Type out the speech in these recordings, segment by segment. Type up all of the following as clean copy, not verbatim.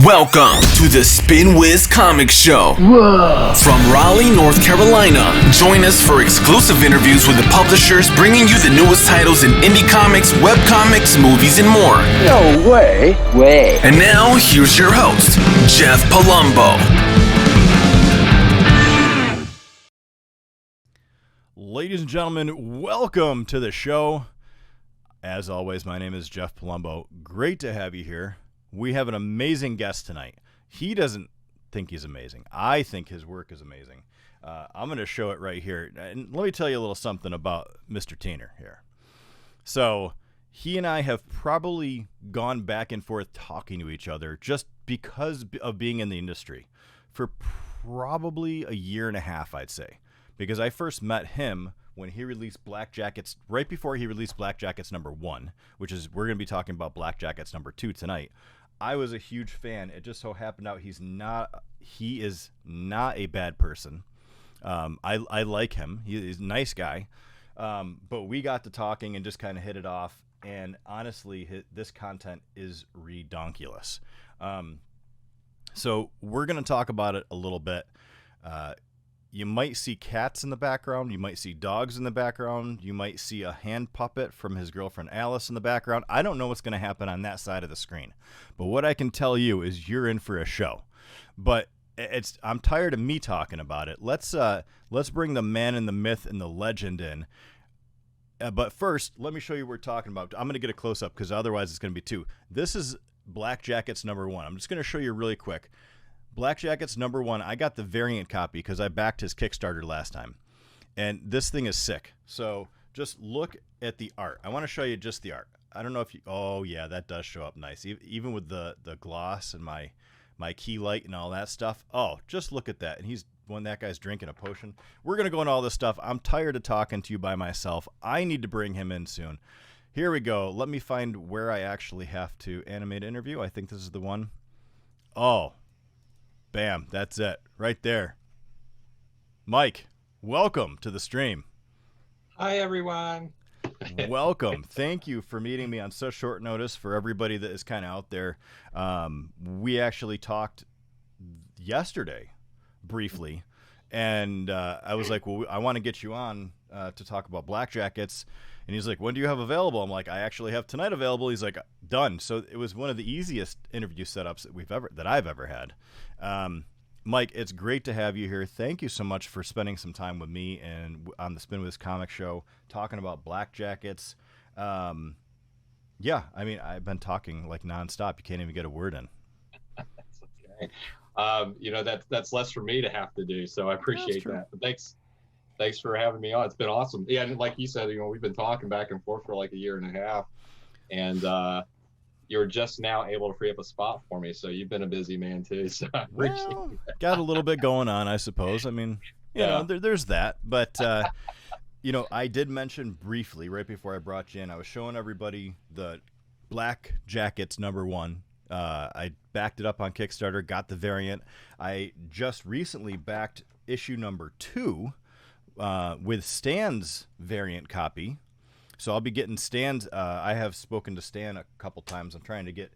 Welcome to the Spinwhiz Comic Show. Whoa. From Raleigh, North Carolina. Join us for exclusive interviews with the publishers bringing you the newest titles in indie comics, webcomics, movies, and more. No way. And now, here's your host, Jeff Palumbo. Ladies and gentlemen, welcome to the show. As always, my name is Jeff Palumbo. Great to have you here. We have an amazing guest tonight. He doesn't think he's amazing. I think his work is amazing. I'm going to show it right here. And let me tell you a little something about Mr. Teener here. So he and I have probably gone back and forth talking to each other just because of being in the industry for probably a year and a half, I'd say. Because I first met him when he released Black Jackets, right before he released Black Jackets #1, which is, we're going to be talking about Black Jackets #2 tonight. I was a huge fan. It just so happened out he is not a bad person. I like him. He's a nice guy. But we got to talking and just kind of hit it off. And honestly, this content is redonkulous. So we're going to talk about it a little bit. You might see cats in the background. You might see dogs in the background. You might see a hand puppet from his girlfriend Alice in the background. I don't know what's going to happen on that side of the screen. But what I can tell you is you're in for a show. But I'm tired of me talking about it. Let's bring the man and the myth and the legend in. But first, let me show you what we're talking about. I'm going to get a close-up because otherwise it's going to be two. This is Black Jackets #1. I'm just going to show you really quick. Black Jackets #1, I got the variant copy because I backed his Kickstarter last time. And this thing is sick. So just look at the art. I want to show you just the art. I don't know if you... Oh, yeah, that does show up nice. Even with the gloss and my key light and all that stuff. Oh, just look at that. And when that guy's drinking a potion. We're going to go into all this stuff. I'm tired of talking to you by myself. I need to bring him in soon. Here we go. Let me find where I actually have to animate interview. I think this is the one. Oh, bam, that's it, right there. Mike, welcome to the stream. Hi, everyone. Welcome. Thank you for meeting me on such short notice for everybody that is kind of out there. We actually talked yesterday, briefly, and I was like, well, I want to get you on to talk about Black Jackets. And he's like, when do you have available? I'm like, I actually have tonight available. He's like, done. So it was one of the easiest interview setups that I've ever had. Mike, it's great to have you here. Thank you so much for spending some time with me and on the Spinwhiz Comic Show, talking about Black Jackets. Yeah, I mean, I've been talking like nonstop. You can't even get a word in. That's okay. That's less for me to have to do. So I appreciate that. But thanks for having me on. It's been awesome. Yeah, and like you said, we've been talking back and forth for like a year and a half, and you're just now able to free up a spot for me. So you've been a busy man too. So I appreciate that. Got a little bit going on, I suppose. I mean, you know, there's that. But I did mention briefly right before I brought you in, I was showing everybody the Black Jackets #1. I backed it up on Kickstarter, got the variant. I just recently backed issue #2. With Stan's variant copy. So I'll be getting Stan's. I have spoken to Stan a couple times. I'm trying to get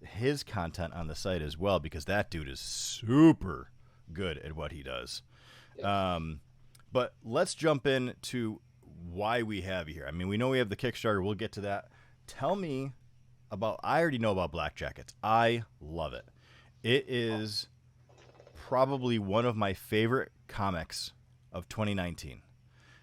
his content on the site as well because that dude is super good at what he does. But let's jump into why we have you here. I mean, we know we have the Kickstarter. We'll get to that. Tell me about... I already know about Black Jackets. I love it. It is probably one of my favorite comics of 2019.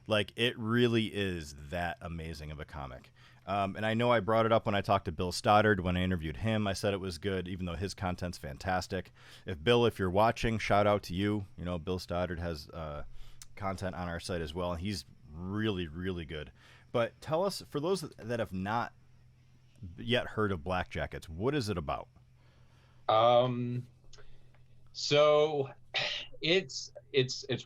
Like, it really is that amazing of a comic. And I know I brought it up when I talked to Bill Stoddard. When I interviewed him, I said it was good, even though his content's fantastic. If you're watching, shout out to you. Bill Stoddard has content on our site as well, and he's really, really good. But tell us, for those that have not yet heard of Black Jackets, what is it about? So it's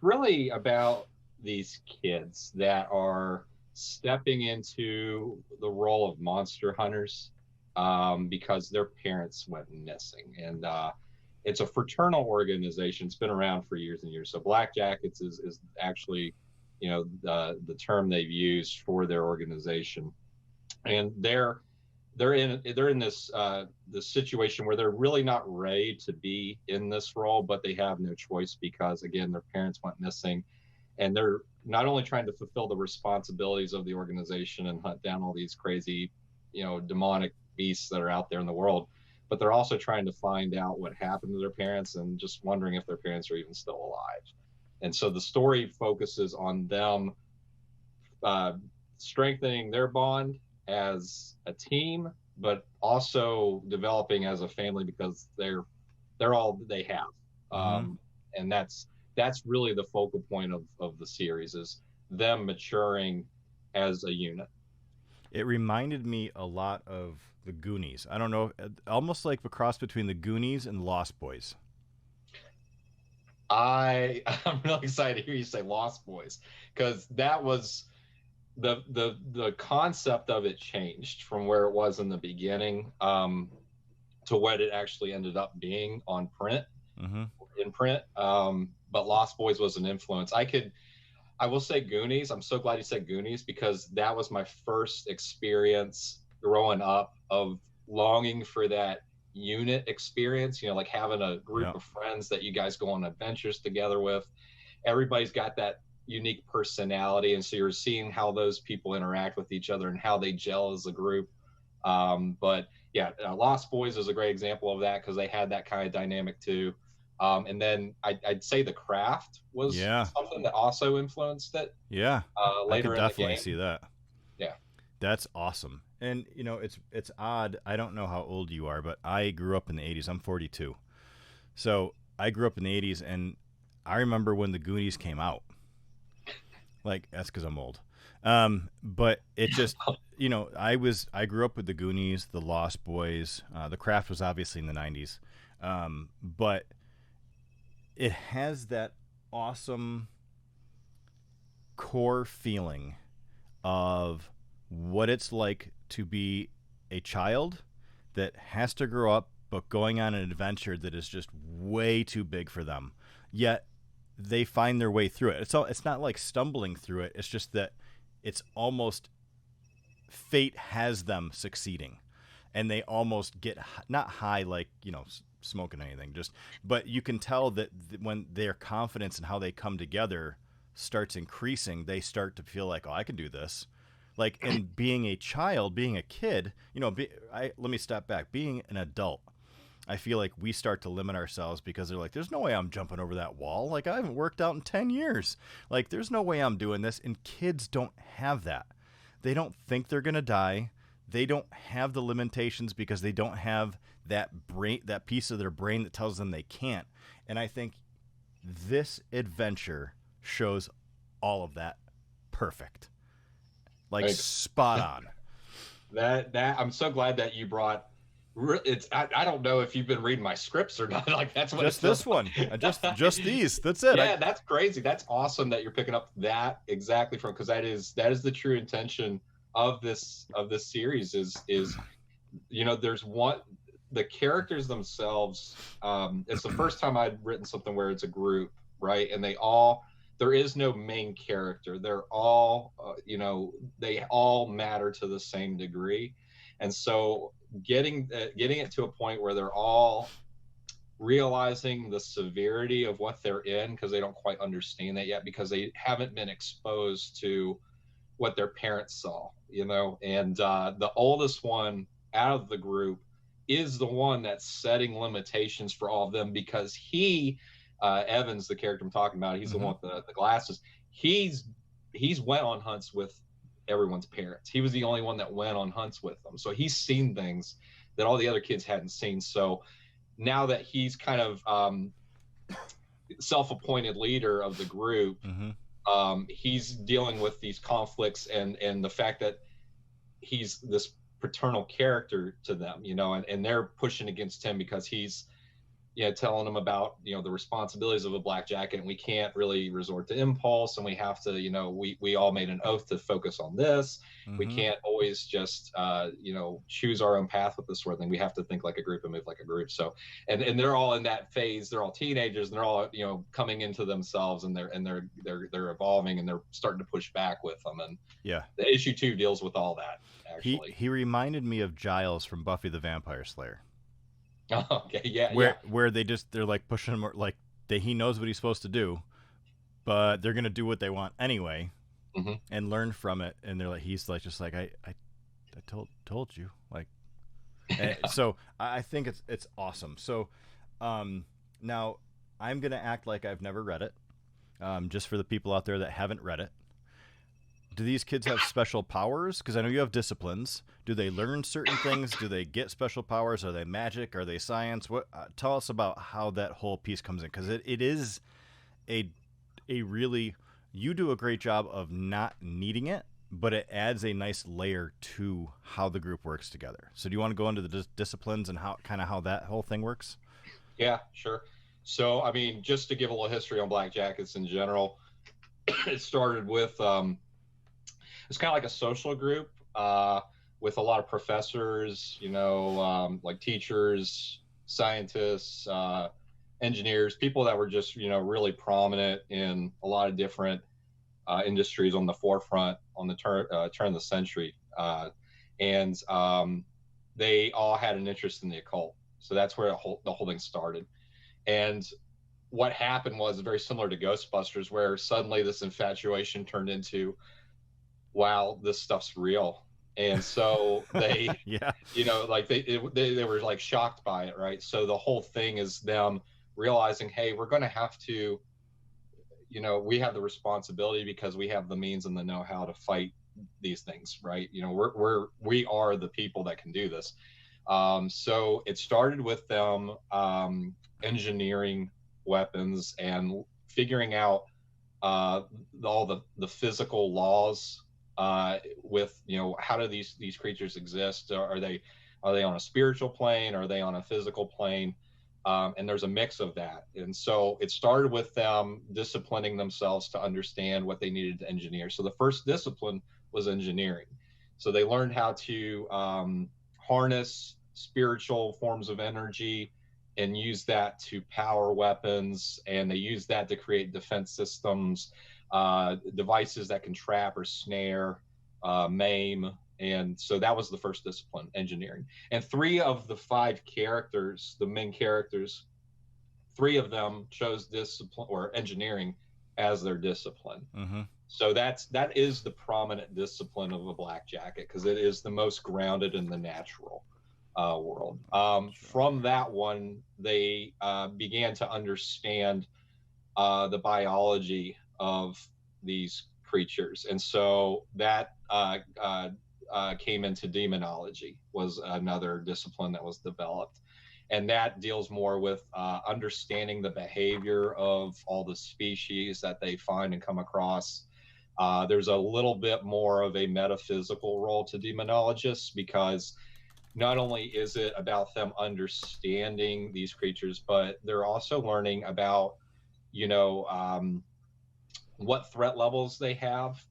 really about these kids that are stepping into the role of monster hunters because their parents went missing. And it's a fraternal organization. It's been around for years and years. So Black Jackets is actually, the term they've used for their organization. And they're they're in this situation where they're really not ready to be in this role, but they have no choice because, again, their parents went missing, and they're not only trying to fulfill the responsibilities of the organization and hunt down all these crazy, demonic beasts that are out there in the world, but they're also trying to find out what happened to their parents and just wondering if their parents are even still alive. And so the story focuses on them strengthening their bond as a team, but also developing as a family because they're all they have. And that's really the focal point of the series, is them maturing as a unit. It reminded me a lot of the Goonies. I don't know, almost like a cross between the Goonies and Lost Boys. I'm really excited to hear you say Lost Boys, because that was the concept of it changed from where it was in the beginning to what it actually ended up being on print. In print. But Lost Boys was an influence. I will say Goonies. I'm so glad you said Goonies, because that was my first experience growing up of longing for that unit experience, like having a group of friends that you guys go on adventures together with. Everybody's got that unique personality, and so you're seeing how those people interact with each other and how they gel as a group. But yeah, Lost Boys is a great example of that, because they had that kind of dynamic too. And then I'd say The Craft was something that also influenced it. Yeah, later I could definitely in the game. see that. Yeah, that's awesome. And it's odd. I don't know how old you are, but I grew up in the 80s. I'm 42, so I grew up in the 80s, and I remember when the Goonies came out. Like, that's because I'm old. But it just, I grew up with the Goonies, the Lost Boys. The Craft was obviously in the 90s. But it has that awesome core feeling of what it's like to be a child that has to grow up, but going on an adventure that is just way too big for them. Yet they find their way through it. It's not like stumbling through it. It's just that it's almost fate has them succeeding, and they almost get not high like smoking anything, but you can tell that when their confidence and how they come together starts increasing, they start to feel like, oh, I can do this. Like, in being a child, being a kid, let me step back. Being an adult, I feel like we start to limit ourselves because they're like, there's no way I'm jumping over that wall. Like, I haven't worked out in 10 years. Like, there's no way I'm doing this. And kids don't have that. They don't think they're going to die. They don't have the limitations because they don't have that brain, that piece of their brain that tells them they can't. And I think this adventure shows all of that perfect. Like, spot on. That I'm so glad that you brought. It's I don't know if you've been reading my scripts or not. Like, that's what just this one. Just these. That's it. Yeah, that's crazy. That's awesome that you're picking up that exactly from, because that is the true intention of this series is there's one, the characters themselves. It's the first time I'd written something where it's a group, right? And there is no main character. They're all they all matter to the same degree. And so getting it to a point where they're all realizing the severity of what they're in, because they don't quite understand that yet, because they haven't been exposed to what their parents saw, and the oldest one out of the group is the one that's setting limitations for all of them, because he Evans, the character I'm talking about, he's the one with the glasses. He's went on hunts with everyone's parents. He was the only one that went on hunts with them, so he's seen things that all the other kids hadn't seen. So now that he's kind of self-appointed leader of the group, he's dealing with these conflicts and the fact that he's this paternal character to them, and they're pushing against him because he's telling them about, the responsibilities of a black jacket, and we can't really resort to impulse, and we have to, we all made an oath to focus on this. We can't always just, choose our own path with this sort of thing. We have to think like a group and move like a group. So, and they're all in that phase. They're all teenagers, and they're all, coming into themselves, and they're evolving, and they're starting to push back with them. And yeah, the issue 2 deals with all that. Actually, he reminded me of Giles from Buffy the Vampire Slayer. Okay, yeah, where they're like pushing him, like he knows what he's supposed to do, but they're gonna do what they want anyway, and learn from it. And they're like, he's like, just like I told you, like. So I think it's awesome. So now I'm gonna act like I've never read it, just for the people out there that haven't read it. Do these kids have special powers? Because I know you have disciplines. Do they learn certain things? Do they get special powers? Are they magic? Are they science? What? Tell us about how that whole piece comes in, because it is a really, you do a great job of not needing it, but it adds a nice layer to how the group works together. So do you want to go into the disciplines and how that whole thing works? Yeah, sure. So I mean, just to give a little history on Black Jackets in general, it started with it's kind of like a social group with a lot of professors, like teachers, scientists, engineers, people that were just, really prominent in a lot of different industries on the forefront on the turn of the century. And they all had an interest in the occult. So that's where the whole thing started. And what happened was very similar to Ghostbusters, where suddenly this infatuation turned into, wow, this stuff's real. And so they, they were like shocked by it, right? So the whole thing is them realizing, hey, we're going to have to, we have the responsibility because we have the means and the know-how to fight these things, right? We are the people that can do this. So it started with them engineering weapons and figuring out all the physical laws with, how do these creatures exist? Are they on a spiritual plane? Are they on a physical plane? And there's a mix of that. And so it started with them disciplining themselves to understand what they needed to engineer. So the first discipline was engineering. So they learned how to harness spiritual forms of energy and use that to power weapons. And they use that to create defense systems, devices that can trap or snare, maim. And so that was the first discipline, engineering. And 3 of the 5 characters, the main characters, 3 of them chose discipline or engineering as their discipline. Mm-hmm. So that is the prominent discipline of a Black Jacket, because it is the most grounded in the natural world. From that one, they began to understand the biology of these creatures. And so that came into demonology, was another discipline that was developed. And that deals more with understanding the behavior of all the species that they find and come across. There's a little bit more of a metaphysical role to demonologists, because not only is it about them understanding these creatures, but they're also learning about, what threat levels they have,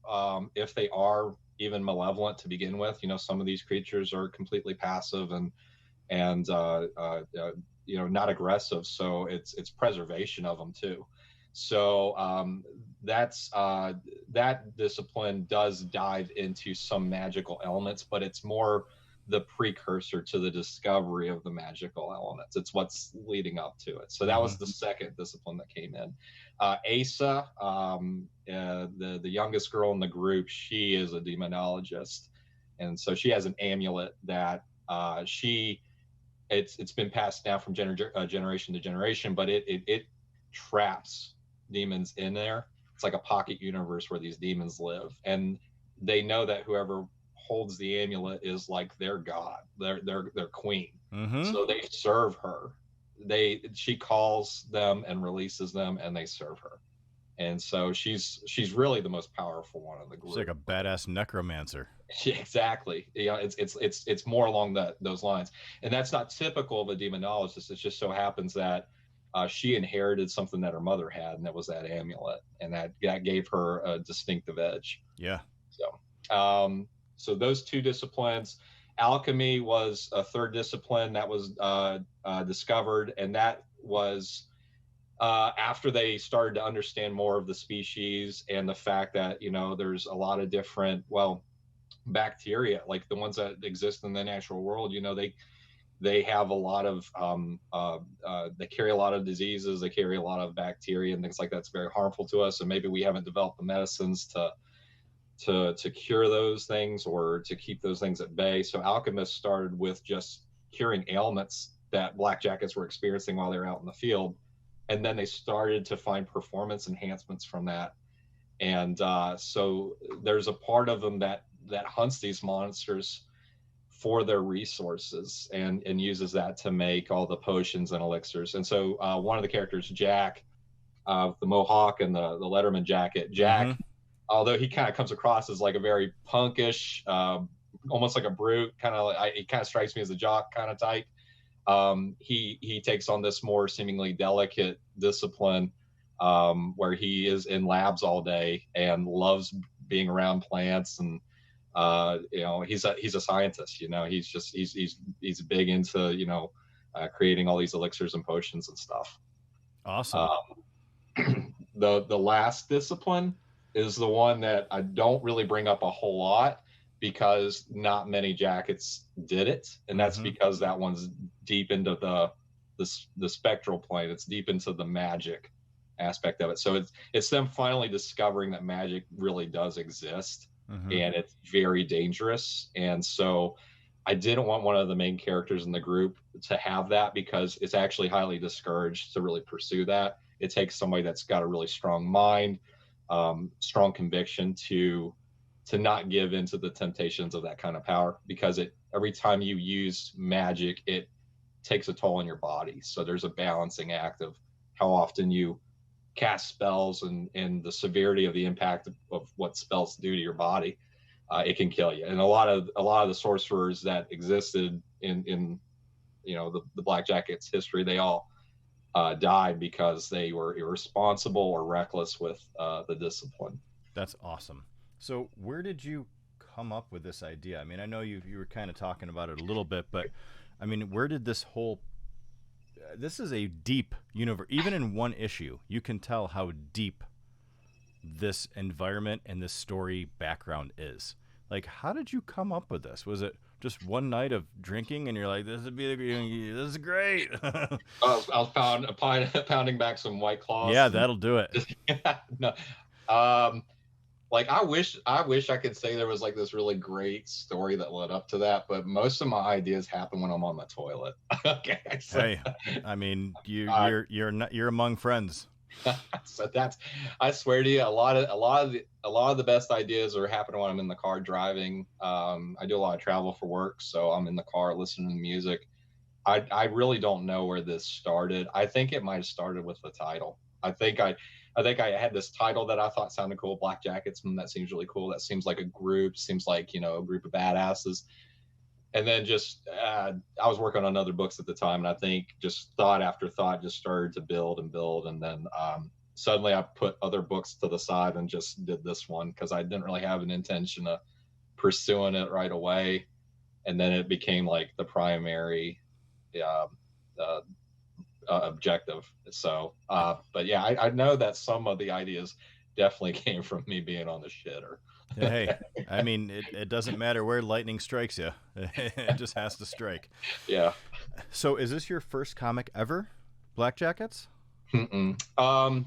if they are even malevolent to begin with. Some of these creatures are completely passive and not aggressive. So it's preservation of them too. So that discipline does dive into some magical elements, but it's more the precursor to the discovery of the magical elements. It's what's leading up to it. So that was the second discipline that came in. Asa, the youngest girl in the group, she is a demonologist. And so she has an amulet that it's been passed down from generation to generation, but it traps demons in there. It's like a pocket universe where these demons live. And they know that whoever holds the amulet is like their god, their queen. Mm-hmm. So they serve her. She calls them and releases them, and they serve her. And so she's really the most powerful one of the group. She's like a badass necromancer. Yeah, exactly. Yeah, it's more along those lines, and that's not typical of a demonologist. It just so happens that she inherited something that her mother had, and that was that amulet, and that gave her a distinctive edge. Yeah. So those two disciplines. Alchemy was a third discipline that was discovered, and that was after they started to understand more of the species and the fact that there's a lot of different bacteria, like the ones that exist in the natural world. They have a lot of they carry a lot of diseases, they carry a lot of bacteria and things like that's very harmful to us, and maybe we haven't developed the medicines to cure those things or to keep those things at bay. So alchemists started with just curing ailments that blackjackets were experiencing while they were out in the field, and then they started to find performance enhancements from that. And so there's a part of them that hunts these monsters for their resources and uses that to make all the potions and elixirs. And so one of the characters, Jack, the Mohawk and the Letterman jacket, Jack, although he kind of comes across as like a very punkish, almost like a brute, he kind of strikes me as a jock kind of type. He takes on this more seemingly delicate discipline where he is in labs all day and loves being around plants, and he's a scientist. He's big into creating all these elixirs and potions and stuff. Awesome. The last discipline is the one that I don't really bring up a whole lot because not many jackets did it, and that's because that one's deep into the spectral plane. It's deep into the magic aspect of it. So it's them finally discovering that magic really does exist, and it's very dangerous. And so I didn't want one of the main characters in the group to have that because it's actually highly discouraged to really pursue that. It takes somebody that's got a really strong mind, strong conviction to not give into the temptations of that kind of power, because every time you use magic, it takes a toll on your body. So there's a balancing act of how often you cast spells and the severity of the impact of what spells do to your body. It can kill you. And a lot of the sorcerers that existed in the Black Jackets history, they all died because they were irresponsible or reckless with the discipline. That's awesome. So where did you come up with this idea? I mean, I know you were kind of talking about it a little bit, but I mean, where did this whole this is a deep universe. Even in one issue, you can tell how deep this environment and this story background is. Like, how did you come up with this? Was it just one night of drinking and you're like, this is great? I was pounding back some White Claws. Yeah, that'll do it. No. Like I wish I could say there was like this really great story that led up to that, but most of my ideas happen when I'm on the toilet. Okay. So, hey, I mean, you're among friends. So I swear to you, a lot of the best ideas are happening when I'm in the car driving. I do a lot of travel for work, so I'm in the car listening to music. I really don't know where this started. I think it might have started with the title. I think I had this title that I thought sounded cool, Black Jackets. That seems really cool. That seems like a group. Seems like a group of badasses. And then just I was working on other books at the time, and I think just thought after thought just started to build, and then suddenly I put other books to the side and just did this one because I didn't really have an intention of pursuing it right away, and then it became like the primary objective. So but yeah, I know that some of the ideas definitely came from me being on the shitter. Hey, I mean, it doesn't matter where lightning strikes you. It just has to strike. Yeah. So is this your first comic ever, Black Jackets? I've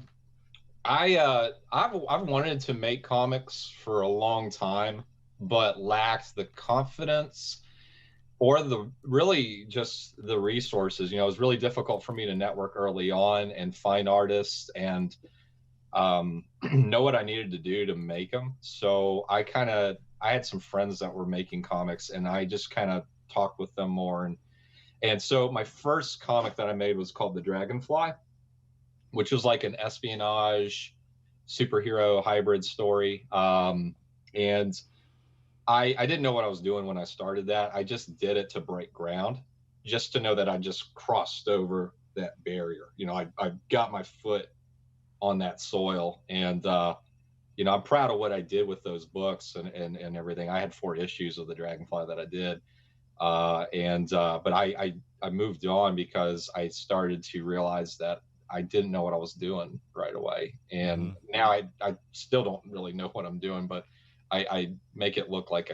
wanted to make comics for a long time, but lacked the confidence or just the resources. It was really difficult for me to network early on and find artists and know what I needed to do to make them. So I had some friends that were making comics, and I just kind of talked with them more. And so my first comic that I made was called The Dragonfly, which was like an espionage superhero hybrid story. And I didn't know what I was doing when I started that. I just did it to break ground, just to know that I just crossed over that barrier. I got my foot on that soil, and I'm proud of what I did with those books and everything. I had 4 issues of the Dragonfly that I did, but I moved on because I started to realize that I didn't know what I was doing right away, and now I still don't really know what I'm doing, but I make it look like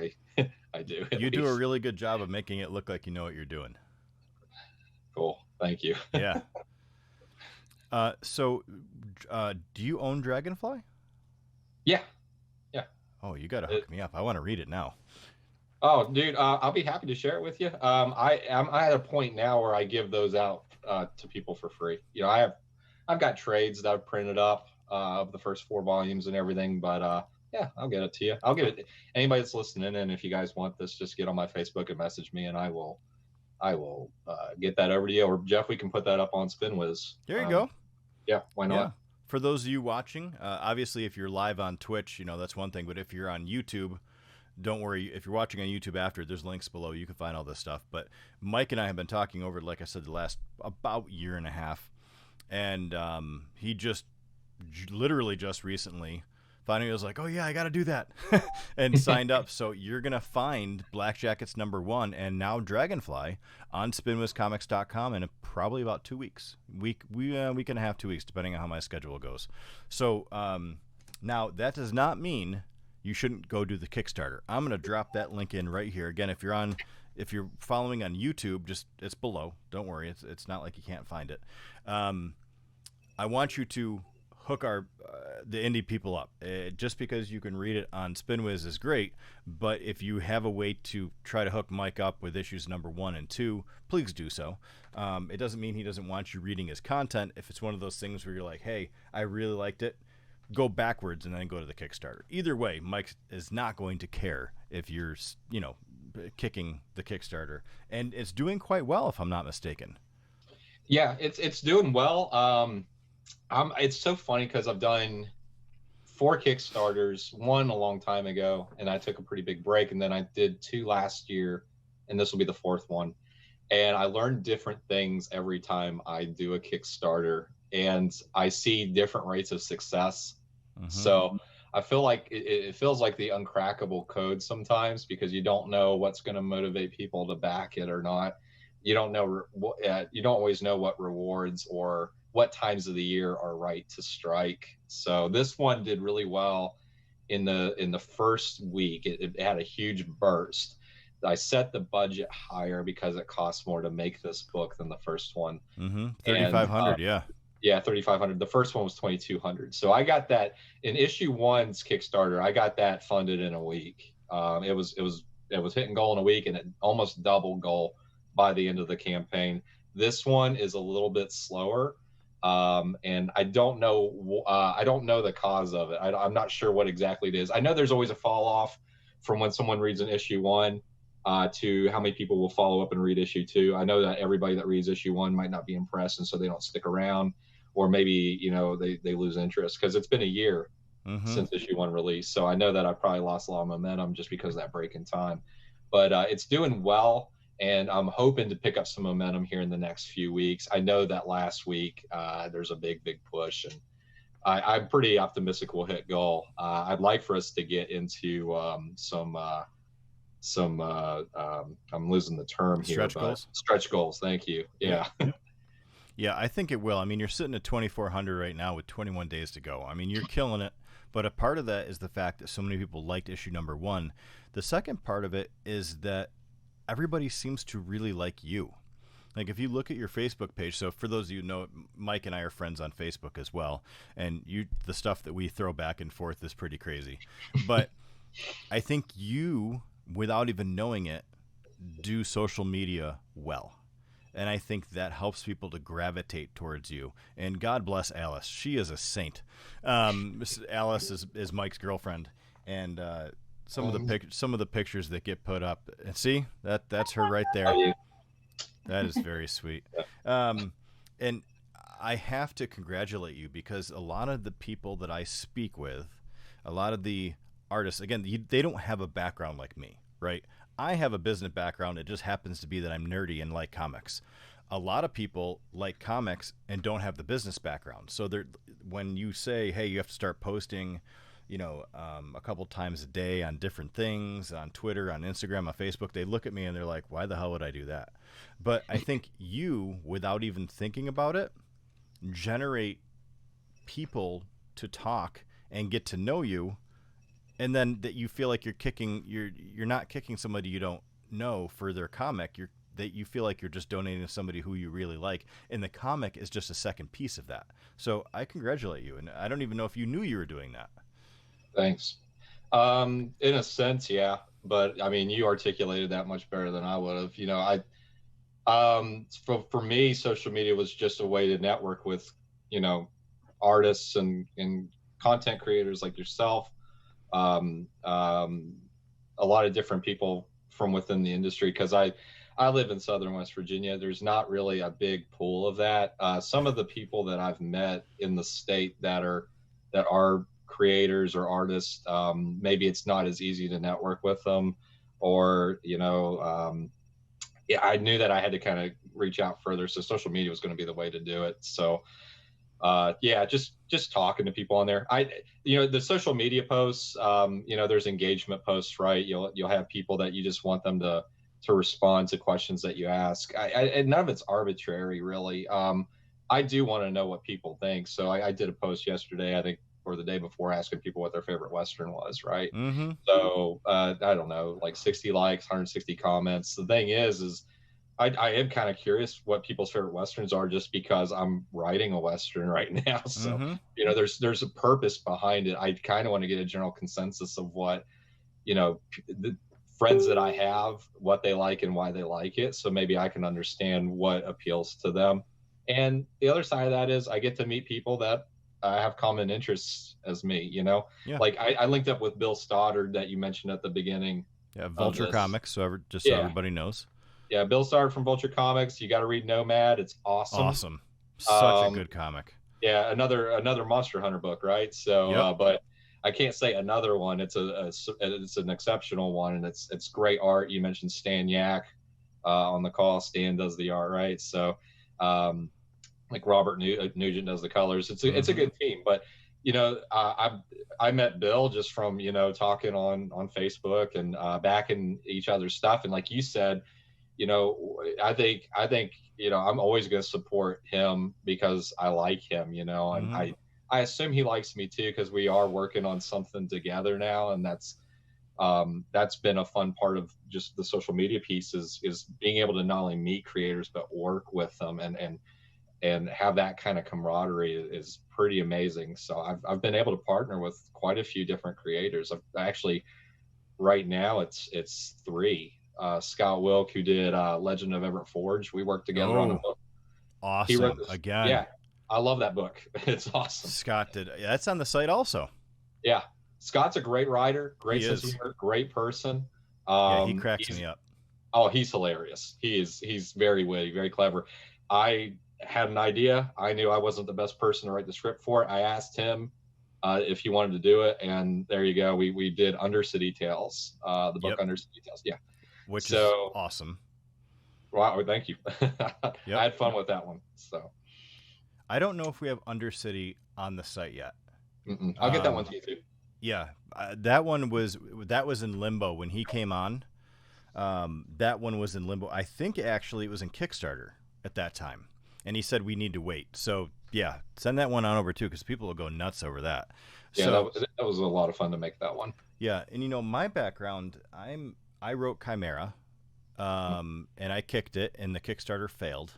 I do. You do a really good job of making it look like you know what you're doing. Cool, thank you. Yeah. So, do you own Dragonfly? Yeah. Oh, you got to hook me up. I want to read it now. Oh, dude, I'll be happy to share it with you. I'm at a point now where I give those out to people for free. I've got trades that I've printed up of the first 4 volumes and everything, but yeah, I'll get it to you. I'll get it. Anybody that's listening, and if you guys want this, just get on my Facebook and message me, and I will get that over to you. Or Jeff, we can put that up on Spinwhiz. There you go. Yeah, why not? Yeah. For those of you watching, obviously, if you're live on Twitch, that's one thing. But if you're on YouTube, don't worry. If you're watching on YouTube after, there's links below. You can find all this stuff. But Mike and I have been talking over, like I said, the last about year and a half. And he literally just recently finally was like, oh, yeah, I got to do that. And signed up. So you're going to find Black Jackets #1 and now Dragonfly on spinwizcomics.com in probably about 2 weeks. Week and a half, 2 weeks, depending on how my schedule goes. So now that does not mean you shouldn't go do the Kickstarter. I'm going to drop that link in right here. Again, if you're following on YouTube, it's below. Don't worry. It's not like you can't find it. I want you to hook the indie people up. Just because you can read it on Spinwhiz is great, but if you have a way to try to hook Mike up with issues #1 and 2, please do so. It doesn't mean he doesn't want you reading his content. If it's one of those things where you're like, hey, I really liked it, go backwards and then go to the Kickstarter. Either way, Mike is not going to care if you're, kicking the Kickstarter, and it's doing quite well, if I'm not mistaken. Yeah, it's doing well. It's so funny because I've done 4 Kickstarters, one a long time ago, and I took a pretty big break, and then I did 2 last year, and this will be the 4th one. And I learn different things every time I do a Kickstarter, and I see different rates of success. So I feel like it feels like the uncrackable code sometimes, because you don't know what's going to motivate people to back it or not. You don't know. You don't always know what rewards or what times of the year are right to strike. So this one did really well in the first week. It had a huge burst. I set the budget higher because it costs more to make this book than the first one. $3,500, yeah. Yeah, $3,500. The first one was $2,200. So I got that in issue 1's Kickstarter. I got that funded in a week. It was hitting goal in a week, and it almost doubled goal by the end of the campaign. This one is a little bit slower, and I don't know the cause of it. I'm not sure what exactly it is. I know there's always a fall off from when someone reads an issue 1 to how many people will follow up and read issue 2. I know that everybody that reads issue 1 might not be impressed, and so they don't stick around, or maybe they lose interest because it's been a year since issue 1 released. So I know that I probably lost a lot of momentum just because of that break in time. But it's doing well, and I'm hoping to pick up some momentum here in the next few weeks. I know that last week there's a big push, and I'm pretty optimistic we'll hit goal. I'd like for us to get into some I'm losing the term here. Stretch goals? Stretch goals. Thank you. Yeah. Yeah, I think it will. I mean, you're sitting at 2,400 right now with 21 days to go. I mean, you're killing it. But a part of that is the fact that so many people liked issue #1. The second part of it is that everybody seems to really like you. Like, if you look at your Facebook page, so for those of you who know, Mike and I are friends on Facebook as well, and the stuff that we throw back and forth is pretty crazy. But I think you, without even knowing it, do social media well. And I think that helps people to gravitate towards you. And God bless Alice. She is a saint. Alice is Mike's girlfriend. And some of the pictures that get put up, and see, that's her right there. That is very sweet. And I have to congratulate you, because a lot of the people that I speak with, a lot of the artists, again, they don't have a background like me, right? I have a business background. It just happens to be that I'm nerdy and like comics. A lot of people like comics and don't have the business background. So when you say, hey, you have to start posting, a couple times a day on different things, on Twitter, on Instagram, on Facebook, they look at me and they're like, why the hell would I do that? But I think you, without even thinking about it, generate people to talk and get to know you, and then that you feel like you're not kicking somebody you don't know for their comic. That you feel like you're just donating to somebody who you really like, and the comic is just a second piece of that. So I congratulate you, and I don't even know if you knew you were doing that. Thanks. In a sense, yeah, but I mean, you articulated that much better than I would have. For me, social media was just a way to network with, artists and content creators like yourself. A lot of different people from within the industry, because I live in Southern West Virginia. There's not really a big pool of that. Some of the people that I've met in the state that are creators or artists, maybe it's not as easy to network with them, or I knew that I had to kind of reach out further. So social media was going to be the way to do it. So just talking to people on there. The social media posts, there's engagement posts, right? You'll have people that you just want them to respond to questions that you ask. And none of it's arbitrary, really. I do want to know what people think. So I did a post yesterday, I think, or the day before, asking people what their favorite Western was, right? Mm-hmm. So I don't know, like 60 likes, 160 comments. The thing is I am kind of curious what people's favorite Westerns are, just because I'm writing a Western right now. So, mm-hmm. There's a purpose behind it. I kind of want to get a general consensus of what, the friends that I have, what they like and why they like it. So maybe I can understand what appeals to them. And the other side of that is I get to meet people that have common interests as me, Yeah. Like I linked up with Bill Stoddard that you mentioned at the beginning. Yeah, Vulture Comics, so everybody knows. Yeah, Bill Stoddard from Vulture Comics. You got to read Nomad. It's awesome. Awesome. Such a good comic. Yeah, another Monster Hunter book, right? So, yep. But I can't say another one. It's an exceptional one, and it's great art. You mentioned Stan Yak on the call. Stan does the art, right? So, like Robert Nugent does the colors. It's a good team. But I met Bill just from talking on Facebook and backing each other's stuff. And like you said, I think I'm always going to support him because I like him, and I assume he likes me too, because we are working on something together now. And that's been a fun part of just the social media piece is being able to not only meet creators, but work with them and have that kind of camaraderie is pretty amazing. So I've been able to partner with quite a few different creators. I've actually, right now it's 3. Scott Wilk, who did Legend of Everett Forge, we worked together on a book. Awesome. Again. Yeah, I love that book. It's awesome. Scott did. Yeah, that's on the site also. Yeah, Scott's a great writer, great sense of humor, great person. Yeah, he cracks me up. Oh, he's hilarious. He's very witty, very clever. I had an idea. I knew I wasn't the best person to write the script for it. I asked him if he wanted to do it, and there you go. We did Undercity Tales, the book Undercity Tales. Yeah. Which is awesome. Wow, thank you. I had fun with that one. So I don't know if we have Undercity on the site yet. I'll get that one to you too. Yeah, that was in limbo when he came on. That one was in limbo. I think actually it was in Kickstarter at that time, and he said we need to wait. So yeah, send that one on over too, because people will go nuts over that. Yeah, so, that was a lot of fun to make that one. Yeah, and my background, I wrote Chimera, and I kicked it, and the Kickstarter failed.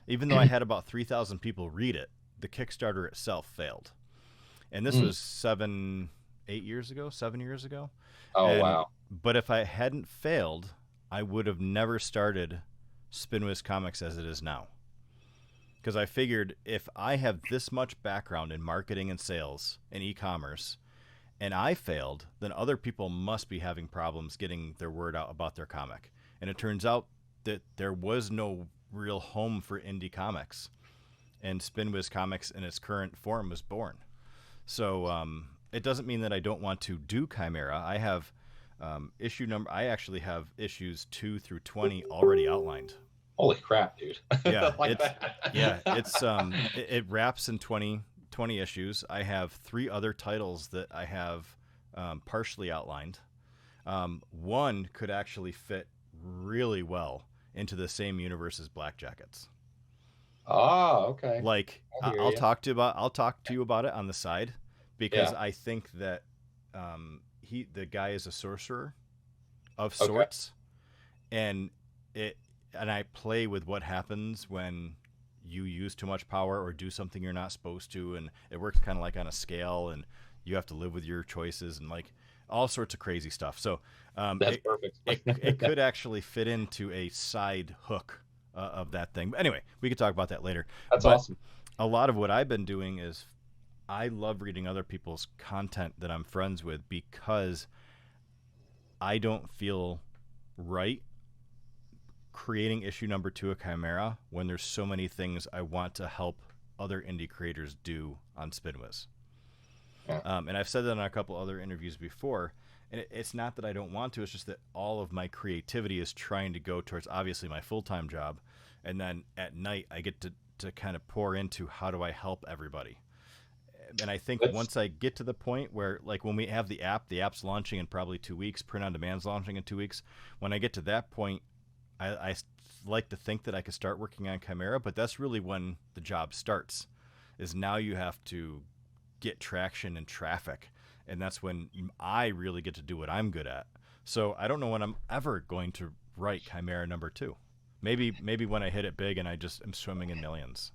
Even though I had about 3,000 people read it, the Kickstarter itself failed. And this was 7 years ago. Oh, wow. But if I hadn't failed, I would have never started Spinwhiz Comics as it is now. Because I figured if I have this much background in marketing and sales and e-commerce, and I failed, then other people must be having problems getting their word out about their comic. And it turns out that there was no real home for indie comics. and Spinwhiz Comics in its current form was born. So it doesn't mean that I don't want to do Chimera. I have I actually have issues 2 through 20 already outlined. Holy crap, dude. Yeah, Like it wraps in 20 issues. I have 3 other titles that I have partially outlined. One could actually fit really well into the same universe as Black Jackets. Oh, okay. Like I'll talk to you about it on the side, because I think that the guy is a sorcerer of sorts, and I play with what happens when you use too much power or do something you're not supposed to, and it works kind of like on a scale, and you have to live with your choices and like all sorts of crazy stuff. So that's perfect. it could actually fit into a side hook of that thing. But anyway, we could talk about that later. That's awesome. A lot of what I've been doing is I love reading other people's content that I'm friends with, because I don't feel right creating issue number 2 of Chimera when there's so many things I want to help other indie creators do on Spinwhiz. Yeah. And I've said that in a couple other interviews before, and it's not that I don't want to, it's just that all of my creativity is trying to go towards obviously my full-time job, and then at night I get to kind of pour into how do I help everybody. And I think once I get to the point where, like when we have the app's launching in probably 2 weeks, print on demand's launching in 2 weeks, when I get to that point, I like to think that I could start working on Chimera, but that's really when the job starts, is now you have to get traction and traffic, and that's when I really get to do what I'm good at. So I don't know when I'm ever going to write Chimera number 2. Maybe when I hit it big and I just am swimming in millions.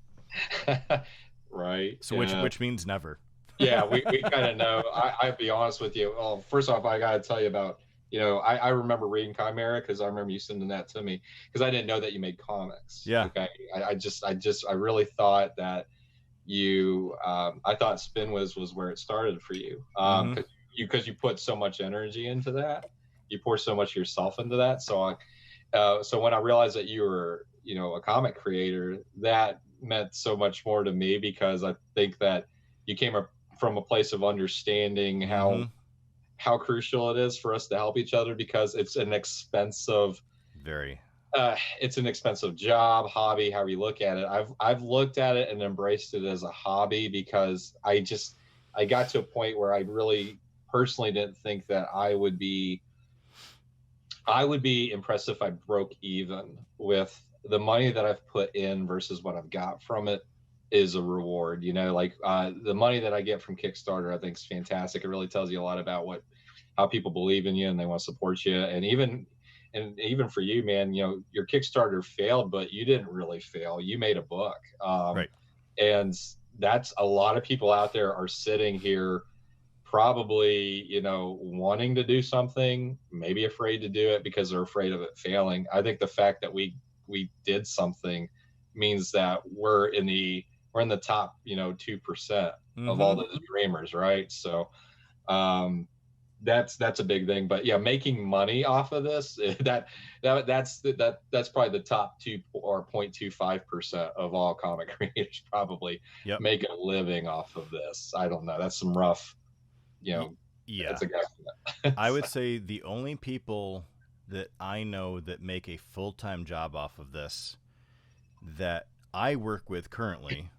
Right. So which means never. Yeah, we kind of know. I'll be honest with you. Well, first off, I got to tell you about, I remember reading Chimera because I remember you sending that to me, because I didn't know that you made comics. Yeah. Okay. I really thought that I thought Spinwhiz was where it started for you. Because you put so much energy into that, you pour so much yourself into that. So when I realized that you were, a comic creator, that meant so much more to me, because I think that you came from a place of understanding how crucial it is for us to help each other, because it's an expensive job, hobby, however you look at it. I've looked at it and embraced it as a hobby, because I got to a point where I really personally didn't think that I would be impressed if I broke even with the money that I've put in versus what I've got from it is a reward. The money that I get from Kickstarter, I think is fantastic. It really tells you a lot about how people believe in you and they want to support you. And even for you, man, your Kickstarter failed, but you didn't really fail. You made a book. Right. And that's a lot of people out there are sitting here probably, wanting to do something, maybe afraid to do it because they're afraid of it failing. I think the fact that we did something means that we're in the top, 2% of all the dreamers, right? So that's a big thing. But yeah, making money off of this, that's probably the top 2 or 0.25% of all comic creators probably make a living off of this. I don't know. That's some rough, yeah. That's a guess. I would say the only people that I know that make a full-time job off of this that I work with currently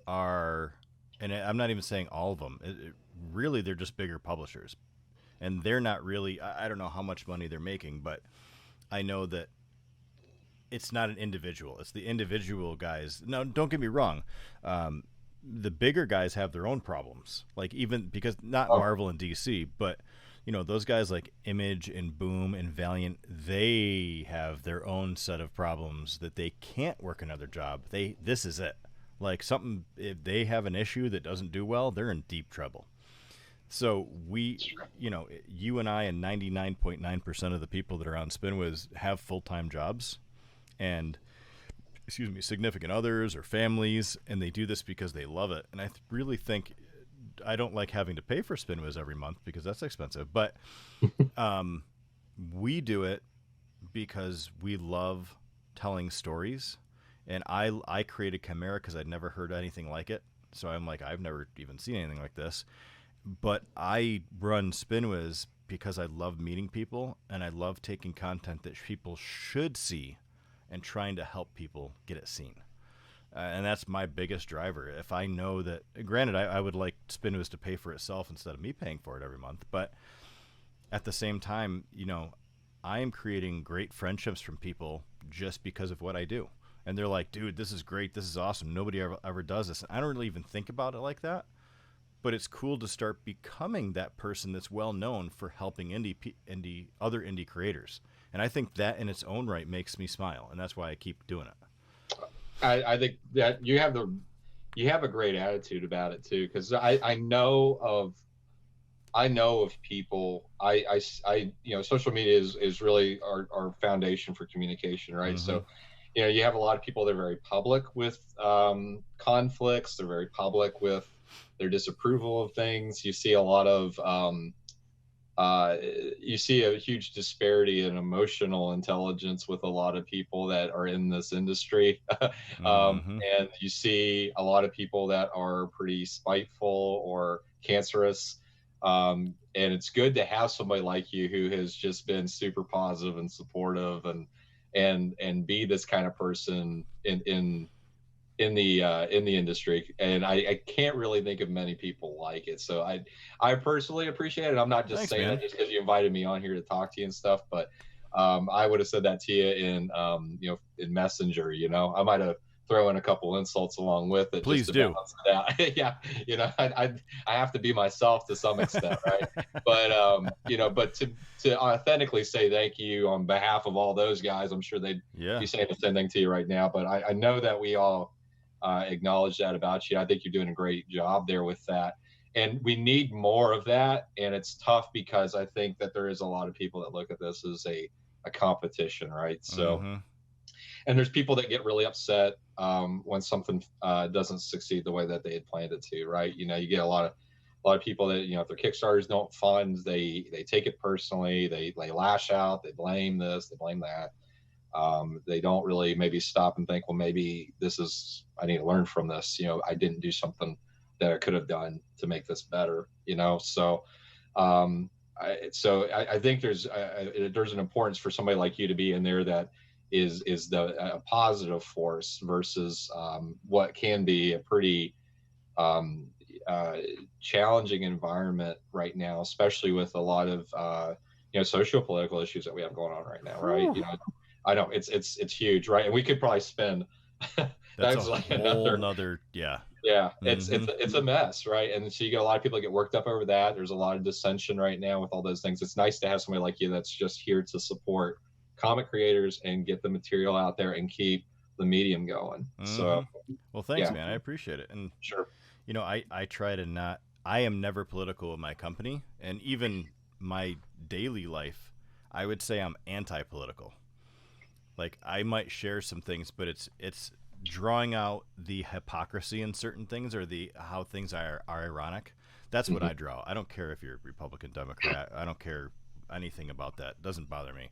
are, and I'm not even saying all of them, really they're just bigger publishers, and they're not really, I don't know how much money they're making, but I know that it's not an individual, it's the individual guys. Now don't get me wrong, the bigger guys have their own problems, like even because not Marvel and DC, but those guys like Image and Boom and Valiant, they have their own set of problems that they can't work another job. This is it. Like if they have an issue that doesn't do well, they're in deep trouble. So you and I and 99.9% of the people that are on Spinwhiz have full-time jobs and, significant others or families, and they do this because they love it. And I really think, I don't like having to pay for Spinwhiz every month because that's expensive, but we do it because we love telling stories, And I created Chimera because I'd never heard anything like it. So I'm like, I've never even seen anything like this. But I run Spinwhiz because I love meeting people, and I love taking content that people should see and trying to help people get it seen. And that's my biggest driver. If I know that, granted, I would like Spinwhiz to pay for itself instead of me paying for it every month. But at the same time, you know, I am creating great friendships from people just because of what I do. And they're like, dude, this is great. This is awesome. Nobody ever does this. And I don't really even think about it like that. But it's cool to start becoming that person that's well known for helping other indie creators. And I think that in its own right makes me smile. And that's why I keep doing it. I think that you have a great attitude about it too. Cause I know of people, you know, social media is really our foundation for communication, right? Mm-hmm. So, you know, you have a lot of people that are very public with conflicts. They're very public with their disapproval of things. You see a lot of, you see a huge disparity in emotional intelligence with a lot of people that are in this industry. And you see a lot of people that are pretty spiteful or cancerous. And it's good to have somebody like you who has just been super positive and supportive and be this kind of person in the industry. And I can't really think of many people like it. So I personally appreciate it. I'm not just saying that just because you invited me on here to talk to you and stuff, but I would have said that to you in you know, in Messenger. You know, I might have thrown in a couple insults along with it. Please do. Yeah, you know, I have to be myself to some extent, right? But you know, but to authentically say thank you on behalf of all those guys, I'm sure they'd be saying the same thing to you right now. But I know that we all acknowledge that about you. I think you're doing a great job there with that. And we need more of that. And it's tough because I think that there is a lot of people that look at this as a competition, right? So, and there's people that get really upset when something doesn't succeed the way that they had planned it to, right? You know, you get a lot of people that, you know, if their Kickstarters don't fund, they take it personally. They lash out. They blame this. They blame that. They don't really maybe stop and think, well, maybe I need to learn from this. You know, I didn't do something that I could have done to make this better, you know? So, I think there's an importance for somebody like you to be in there that is a positive force versus what can be a pretty challenging environment right now, especially with a lot of you know, socio-political issues that we have going on right now, right? You know, I know it's huge, right? And we could probably spend that's like another it's a mess, right? And so you get a lot of people that get worked up over that. There's a lot of dissension right now with all those things. It's nice to have somebody like you that's just here to support comic creators and get the material out there and keep the medium going. So well, thanks, man. I appreciate it. And sure, you know, I try to not, I am never political in my company, and even my daily life, I would say I'm anti-political. Like, I might share some things, but it's drawing out the hypocrisy in certain things, or how things are ironic. That's what I draw. I don't care if you're Republican, Democrat. I don't care anything about that. It doesn't bother me.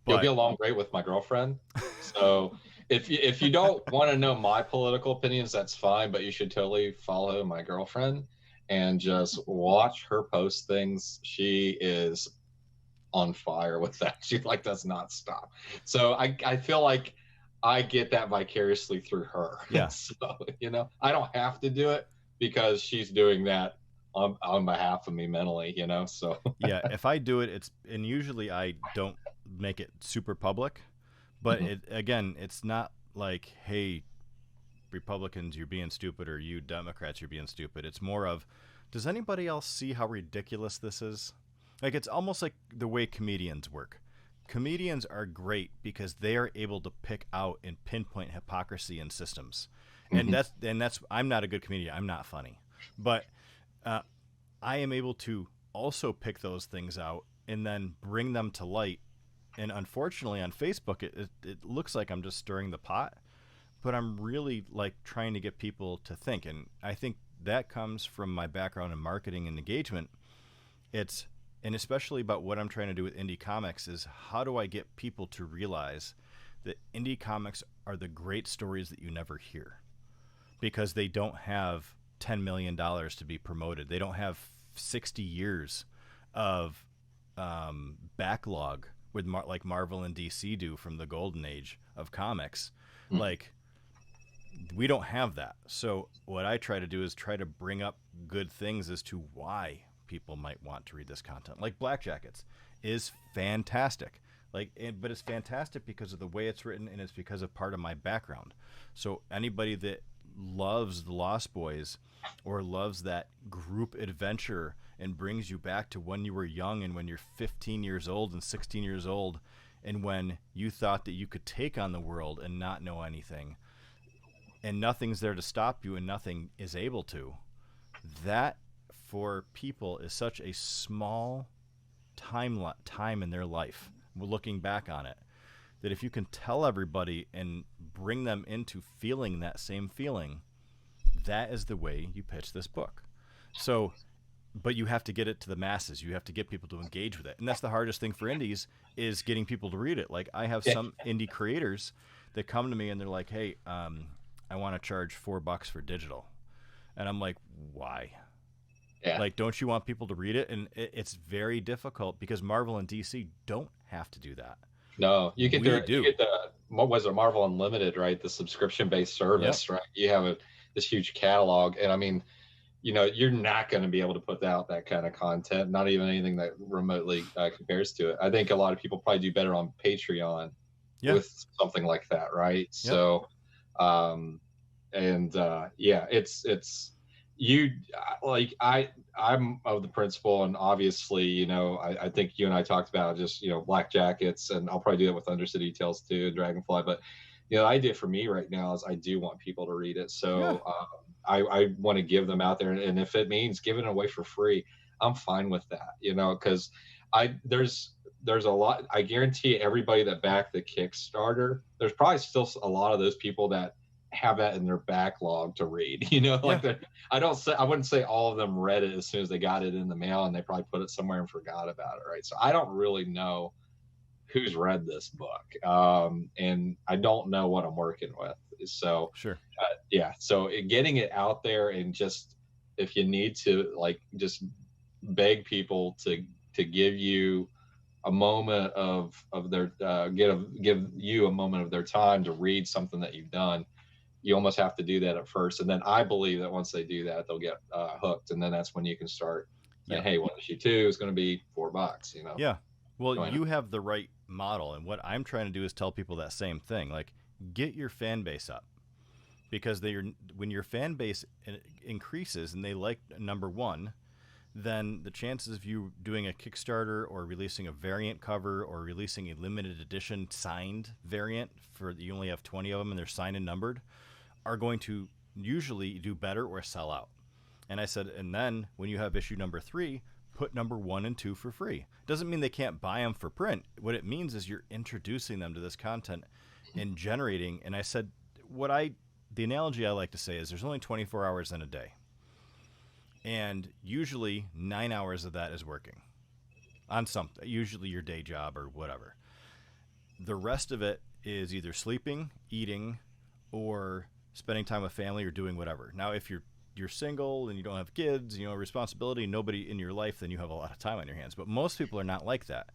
You'll get along great with my girlfriend. So if you don't want to know my political opinions, that's fine, but you should totally follow my girlfriend and just watch her post things. She is on fire with that. She does not stop. So I feel like I get that vicariously through her. Yeah. So, you know, I don't have to do it because she's doing that on behalf of me mentally, you know? So yeah, if I do it, and usually I don't make it super public, but it's not like, hey, Republicans, you're being stupid, or you Democrats, you're being stupid. It's more of, does anybody else see how ridiculous this is? Like, it's almost like the way comedians work. Comedians are great because they are able to pick out and pinpoint hypocrisy in systems. And that's I'm not a good comedian. I'm not funny. But I am able to also pick those things out and then bring them to light. And unfortunately on Facebook, it looks like I'm just stirring the pot, but I'm really like trying to get people to think. And I think that comes from my background in marketing and engagement. And especially about what I'm trying to do with indie comics is, how do I get people to realize that indie comics are the great stories that you never hear, because they don't have $10 million to be promoted. They don't have 60 years of backlog with like Marvel and DC do from the golden age of comics. Like, we don't have that. So what I try to do is try to bring up good things as to why people might want to read this content. Like Black Jackets is fantastic. But it's fantastic because of the way it's written, and it's because of part of my background. So anybody that loves the Lost Boys or loves that group adventure and brings you back to when you were young and when you're 15 years old and 16 years old and when you thought that you could take on the world and not know anything and nothing's there to stop you and nothing is able to, that for people is such a small time in their life, looking back on it, that if you can tell everybody and bring them into feeling that same feeling, that is the way you pitch this book. So, but you have to get it to the masses. You have to get people to engage with it. And that's the hardest thing for indies, is getting people to read it. Like, I have some indie creators that come to me and they're like, hey, I want to charge $4 for digital. And I'm like, why? Yeah. Like, don't you want people to read it? And it's very difficult because Marvel and DC don't have to do that. No, you get the what was it, Marvel Unlimited, right? The subscription-based service, right? You have this huge catalog, and I mean, you're not going to be able to put out that kind of content, not even anything that remotely compares to it. I think a lot of people probably do better on Patreon with something like that, right? So, it's you, like, I'm of the principle, and obviously, I think you and I talked about just, Black Jackets, and I'll probably do it with Undercity Tales too, Dragonfly, but the idea for me right now is I do want people to read it. So I want to give them out there, and if it means giving it away for free, I'm fine with that, because there's a lot. I guarantee everybody that backed the Kickstarter, there's probably still a lot of those people that have that in their backlog to read, I wouldn't say all of them read it as soon as they got it in the mail, and they probably put it somewhere and forgot about it, right? So I don't really know who's read this book, and I don't know what I'm working with. So so getting it out there, and just, if you need to, like, just beg people to give you a moment of their give you a moment of their time to read something that you've done. You almost have to do that at first, and then I believe that once they do that, they'll get hooked, and then that's when you can start saying, hey, one issue 2 is going to be $4, Yeah. Well, you have the right model, and what I'm trying to do is tell people that same thing. Like, get your fan base up, because when your fan base increases and they like number one, then the chances of you doing a Kickstarter or releasing a variant cover or releasing a limited edition signed variant you only have 20 of them and they're signed and numbered, are going to usually do better or sell out. And I said, and then when you have issue number 3, put number 1 and 2 for free. Doesn't mean they can't buy them for print. What it means is you're introducing them to this content and generating. And I said, the analogy I like to say is there's only 24 hours in a day. And usually 9 hours of that is working on something, usually your day job or whatever. The rest of it is either sleeping, eating, or spending time with family or doing whatever. Now, if you're single and you don't have kids, responsibility, nobody in your life, then you have a lot of time on your hands. But most people are not like that.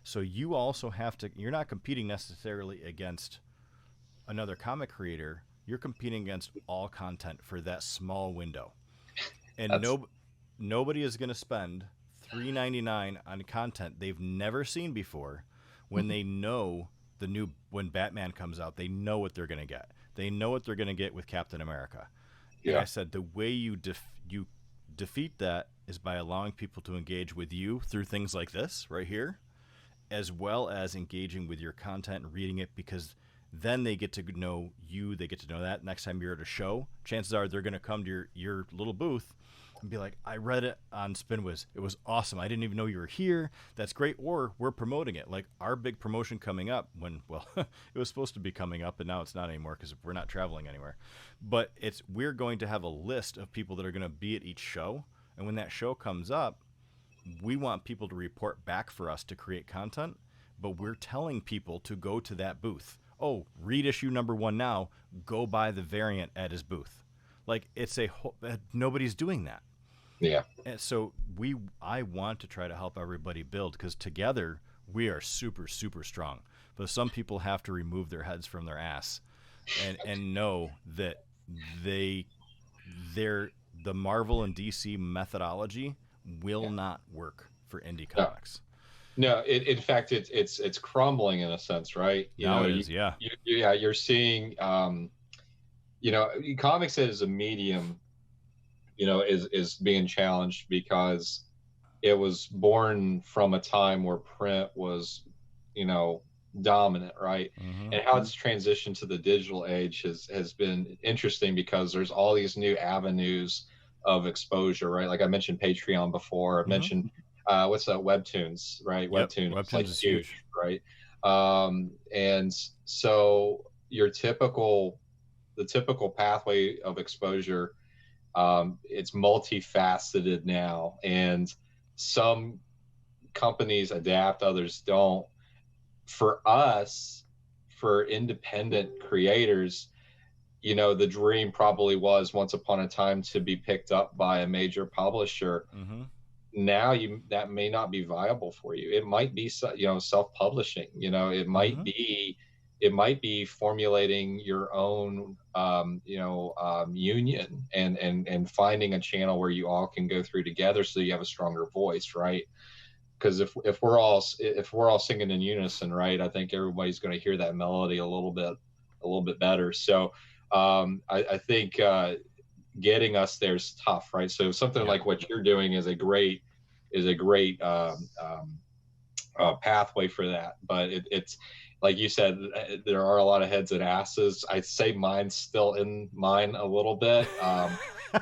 So you also have to, you're not competing necessarily against another comic creator. You're competing against all content for that small window. And nobody is going to spend $3.99 on content they've never seen before when they know when Batman comes out, they know what they're going to get. They know what they're going to get with Captain America. Yeah. And I said the way you defeat that is by allowing people to engage with you through things like this right here, as well as engaging with your content and reading it, because then they get to know you. They get to know that next time you're at a show, chances are they're going to come to your little booth and be like, I read it on Spinwhiz. It was awesome. I didn't even know you were here. That's great. Or we're promoting it. Like our big promotion coming up it was supposed to be coming up, and now it's not anymore because we're not traveling anywhere. But we're going to have a list of people that are going to be at each show. And when that show comes up, we want people to report back for us to create content, but we're telling people to go to that booth. oh, read issue number 1 now, go buy the variant at his booth. Like, it's nobody's doing that. Yeah. And so I want to try to help everybody build, because together we are super, super strong. But some people have to remove their heads from their ass and know that the Marvel and DC methodology will not work for indie comics. No, in fact, it's crumbling in a sense, right? You're seeing, comics as a medium, is being challenged because it was born from a time where print was, dominant, right? Mm-hmm. And how it's transitioned to the digital age has been interesting, because there's all these new avenues of exposure, right? Like I mentioned Patreon before. I mentioned what's that, Webtoons, right? Yep. Webtoons is huge, right? And so the typical pathway of exposure, it's multifaceted now, and some companies adapt, others don't. For us, for independent creators, the dream probably was once upon a time to be picked up by a major publisher. Mm-hmm. Now that may not be viable for you. It might be self-publishing. It might be formulating your own union and finding a channel where you all can go through together, so you have a stronger voice, right? Because if we're all singing in unison, right, I think everybody's going to hear that melody a little bit better. So I think getting us there is tough, right? So something like what you're doing is a great pathway for that. But it's like you said, there are a lot of heads and asses. I'd say mine's still in mine a little bit.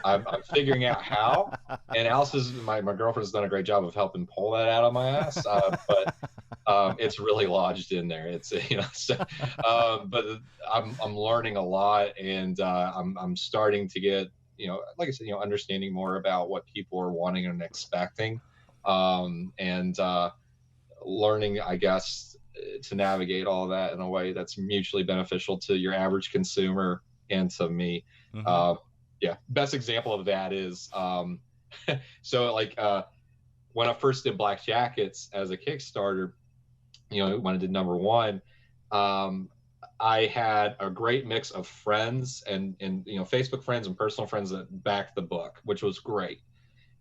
I'm figuring out how, and Alice's my girlfriend's done a great job of helping pull that out of my ass. But it's really lodged in there. It's but I'm learning a lot, and I'm starting to get like I said, understanding more about what people are wanting and expecting, and learning, I guess, to navigate all that in a way that's mutually beneficial to your average consumer and to me. Mm-hmm. Best example of that is so like when I first did Black Jackets as a Kickstarter, when I did number 1, I had a great mix of friends and Facebook friends and personal friends that backed the book, which was great.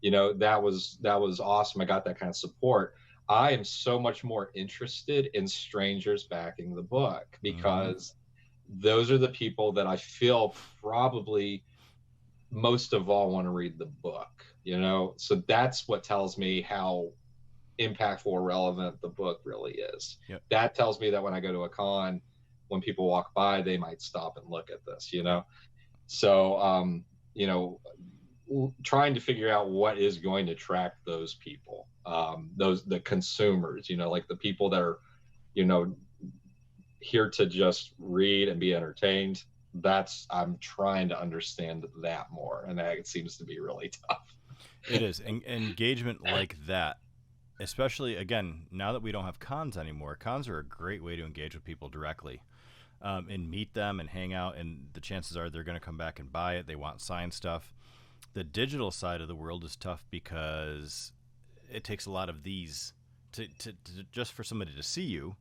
That was awesome. I got that kind of support. I am so much more interested in strangers backing the book, because those are the people that I feel probably most of all want to read the book, so that's what tells me how impactful or relevant the book really is. Yep. That tells me that when I go to a con, when people walk by, they might stop and look at this, so trying to figure out what is going to attract those people, the consumers, like the people that are here to just read and be entertained. I'm trying to understand that more, and that seems to be really tough. It is. Engagement like that, especially, again, now that we don't have cons anymore. Cons are a great way to engage with people directly, and meet them and hang out, and the chances are they're going to come back and buy it. They want signed stuff. The digital side of the world is tough, because it takes a lot of these to just for somebody to see you,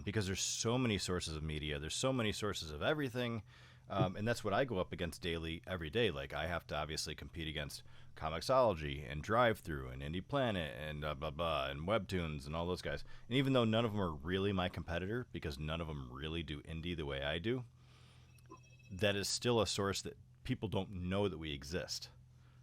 because there's so many sources of media. There's so many sources of everything. And that's what I go up against daily, every day. Like, I have to obviously compete against Comixology and Drive-Thru and Indie Planet and blah, blah, blah, and Webtoons and all those guys. And even though none of them are really my competitor, because none of them really do indie the way I do, that is still a source that people don't know that we exist.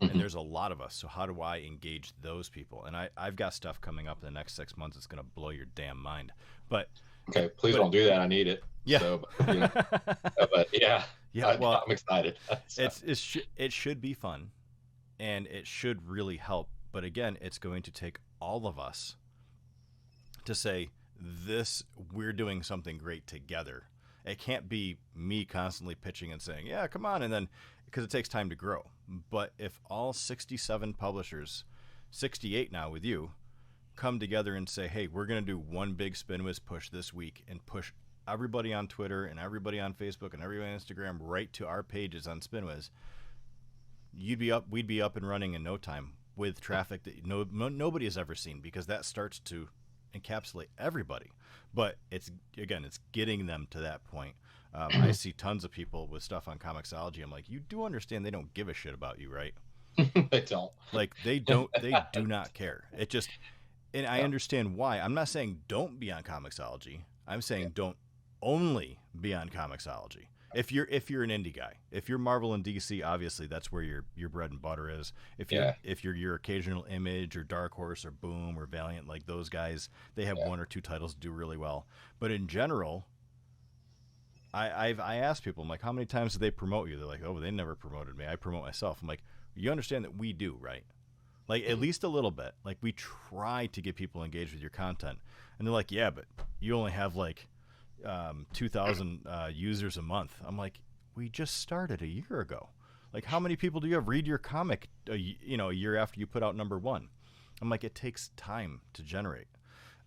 And there's a lot of us. So how do I engage those people? And I've got stuff coming up in the next 6 months that's going to blow your damn mind. But okay, please don't do that. I need it. Yeah. So, but yeah. Well, I'm excited. So. It should be fun, and it should really help. But again, it's going to take all of us to say we're doing something great together. It can't be me constantly pitching and saying, yeah, come on. And then, because it takes time to grow. But if all 67 publishers, 68 now with you, come together and say, hey, we're going to do one big Spinwhiz push this week and push everybody on Twitter and everybody on Facebook and everybody on Instagram right to our pages on Spinwhiz, we'd be up and running in no time with traffic that nobody has ever seen, because that starts to encapsulate everybody. But it's getting them to that point. I see tons of people with stuff on Comixology. I'm like, you do understand they don't give a shit about you, right? They don't. Like, they do not care. It just, and I understand why. I'm not saying don't be on Comixology. I'm saying don't only be on Comixology. If you're an indie guy, if you're Marvel and DC, obviously that's where your bread and butter is. If you're your occasional Image or Dark Horse or Boom or Valiant, like those guys, they have one or two titles that do really well. But in general, I asked people, I'm like, how many times do they promote you? They're like, oh, they never promoted me. I promote myself. I'm like, you understand that we do, right? Like, at least a little bit. Like, we try to get people engaged with your content. And they're like, yeah, but you only have like 2,000 users a month. I'm like, we just started a year ago. Like, how many people do you have read your comic a year after you put out number one? I'm like, it takes time to generate.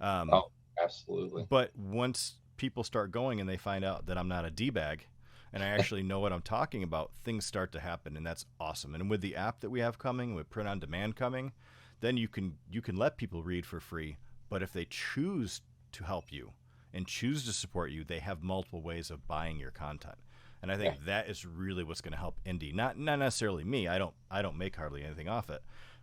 Oh, absolutely. But once people start going and they find out that I'm not a D-bag and I actually know what I'm talking about, things start to happen, and that's awesome. And with the app that we have coming, with print on demand coming, then you can let people read for free. But if they choose to help you and choose to support you, they have multiple ways of buying your content. And I think that is really what's going to help indie. Not necessarily me. I don't make hardly anything off it.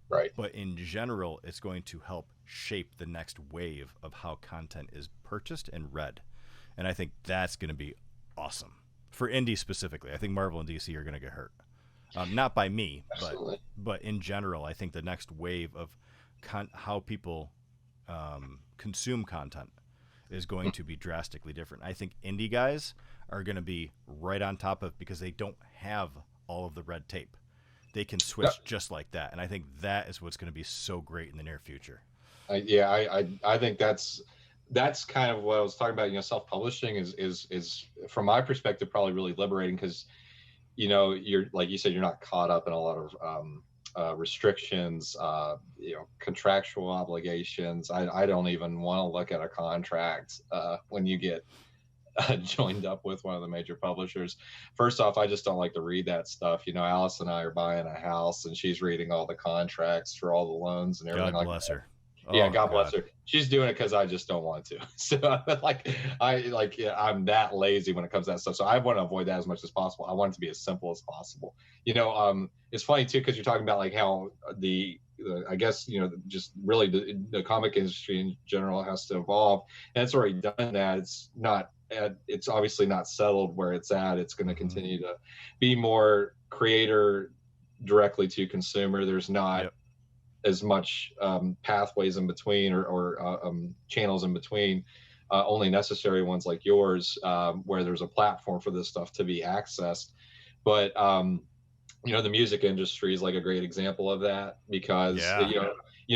Right. But in general, it's going to help shape the next wave of how content is purchased and read. And I think that's going to be awesome for indie specifically. I think Marvel and DC are going to get hurt. Not by me, but in general, I think the next wave of how people consume content is going to be drastically different. I think indie guys are going to be right on top of, because they don't have all of the red tape. They can switch just like that. And I think that is what's going to be so great in the near future. I think that's kind of what I was talking about. Self-publishing is from my perspective probably really liberating, because you're, like you said, you're not caught up in a lot of restrictions, contractual obligations. I don't even want to look at a contract when you get joined up with one of the major publishers. First off, I just don't like to read that stuff. Alice and I are buying a house, and she's reading all the contracts for all the loans and everything. God bless her. Yeah, God bless her. She's doing it because I just don't want to. So I'm that lazy when it comes to that stuff. So I want to avoid that as much as possible. I want it to be as simple as possible. It's funny too, because you're talking about like how I guess just really the comic industry in general has to evolve, and it's already done that. It's obviously not settled where it's at. It's going to continue to be more creator directly to consumer. There's not as much pathways in between or channels in between, only necessary ones like yours, where there's a platform for this stuff to be accessed. But the music industry is like a great example of that, because you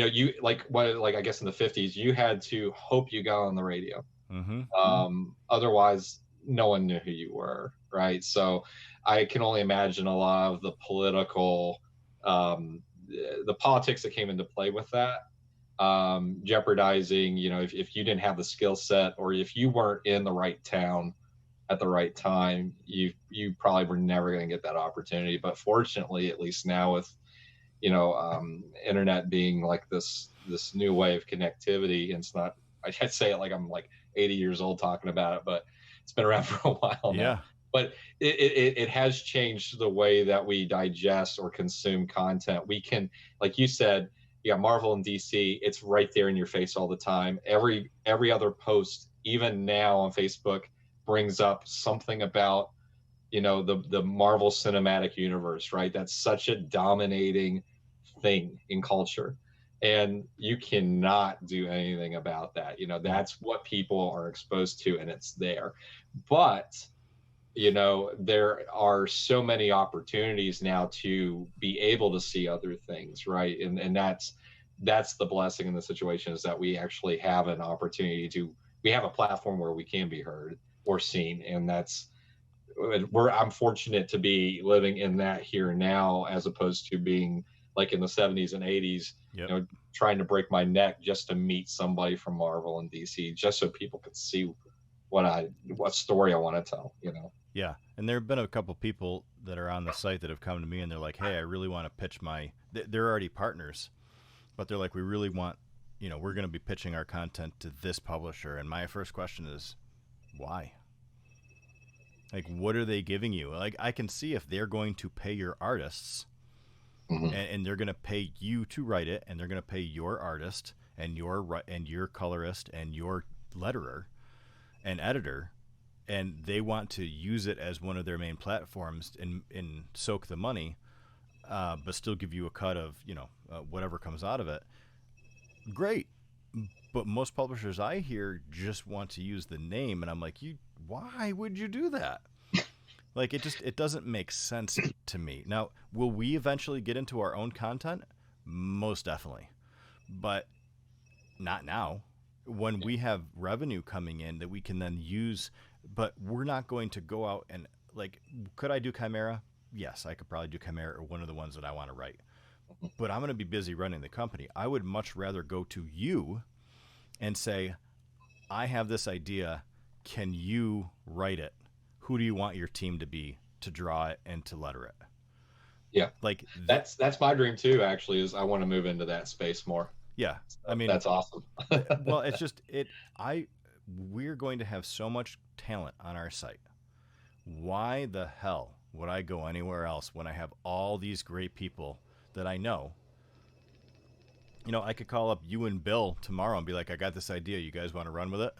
I guess in the 50s you had to hope you got on the radio. Otherwise no one knew who you were, right? So I can only imagine a lot of the politics that came into play with that, jeopardizing, if you didn't have the skill set, or if you weren't in the right town at the right time, you probably were never going to get that opportunity. But fortunately, at least now with internet being like this new way of connectivity, and it's not, I say it like I'm like 80 years old talking about it, but it's been around for a while now. But it has changed the way that we digest or consume content. We can, like you said, you got Marvel and DC. It's right there in your face all the time. Every other post, even now on Facebook, brings up something about the Marvel Cinematic Universe, right? That's such a dominating thing in culture, and you cannot do anything about that. That's what people are exposed to, and it's there. But there are so many opportunities now to be able to see other things, right? And that's the blessing in the situation, is that we actually have an opportunity we have a platform where we can be heard or seen, and I'm fortunate to be living in that here now, as opposed to being like in the 70s and 80s, trying to break my neck just to meet somebody from Marvel and DC, just so people could see what story I want to tell, you know. Yeah, and there have been a couple people that are on the site that have come to me and they're like, "Hey, I really want to pitch my." They're already partners, but they're like, "We really want, we're going to be pitching our content to this publisher." And my first question is, why? Like, what are they giving you? Like, I can see if they're going to pay your artists, and they're going to pay you to write it, and they're going to pay your artist and your colorist and your letterer and editor, and they want to use it as one of their main platforms and soak the money, but still give you a cut of whatever comes out of it. Great, but most publishers I hear just want to use the name, and I'm like, why would you do that? Like, it doesn't make sense to me. Now, will we eventually get into our own content? Most definitely, but not now. When we have revenue coming in that we can then use, but we're not going to go out and, like, could I do Chimera? Yes, I could probably do Chimera or one of the ones that I want to write. But I'm going to be busy running the company. I would much rather go to you and say, I have this idea. Can you write it? Who do you want your team to be to draw it and to letter it? Yeah. Like, that's my dream too, actually, is I want to move into that space more. Yeah. So I mean, that's awesome. Well, it's just, we're going to have so much talent on our site. Why the hell would I go anywhere else when I have all these great people that I know? I could call up you and Bill tomorrow and be like, I got this idea. You guys want to run with it?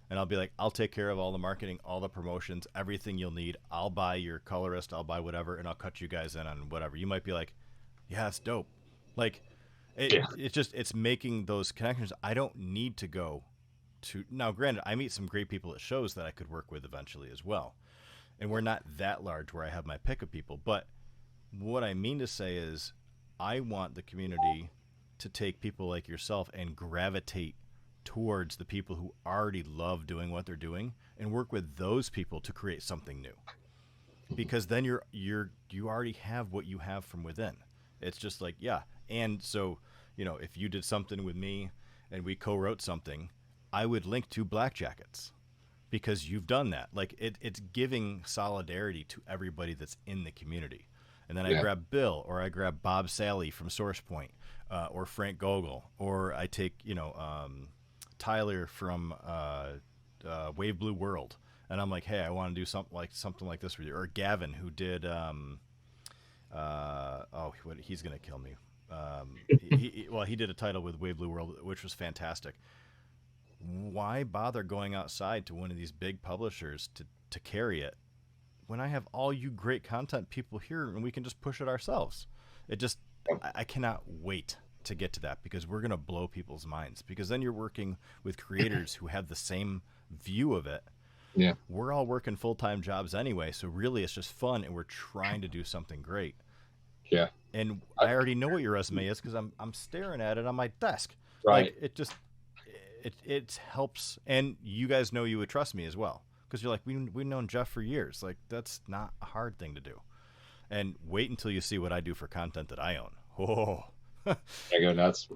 And I'll be like, I'll take care of all the marketing, all the promotions, everything you'll need. I'll buy your colorist, I'll buy whatever, and I'll cut you guys in on whatever. You might be like, yeah, it's dope. Like, it's making those connections. I don't need to go to, now granted, I meet some great people at shows that I could work with eventually as well. And we're not that large where I have my pick of people. But what I mean to say is, I want the community to take people like yourself and gravitate towards the people who already love doing what they're doing and work with those people to create something new. Because then you already have what you have from within. It's just like, yeah. And so, if you did something with me and we co-wrote something, I would link to Black Jackets because you've done that. Like, it's giving solidarity to everybody that's in the community. And then I grab Bill, or I grab Bob Sally from SourcePoint, or Frank Gogol, or I take, Tyler from Wave Blue World, and I'm like, hey, I want to do something like this with you. Or Gavin, who did he's gonna kill me. He did a title with Wave Blue World, which was fantastic. Why bother going outside to one of these big publishers to carry it when I have all you great content people here and we can just push it ourselves? I cannot wait to get to that, because we're going to blow people's minds, because then you're working with creators who have the same view of it. Yeah. We're all working full-time jobs anyway, so really it's just fun, and we're trying to do something great. Yeah. And I already know what your resume is because I'm staring at it on my desk. Right. Like, it helps, and you guys know you would trust me as well, because you're like, we've known Jeff for years. Like, that's not a hard thing to do. And wait until you see what I do for content that I own. Oh. I go nuts.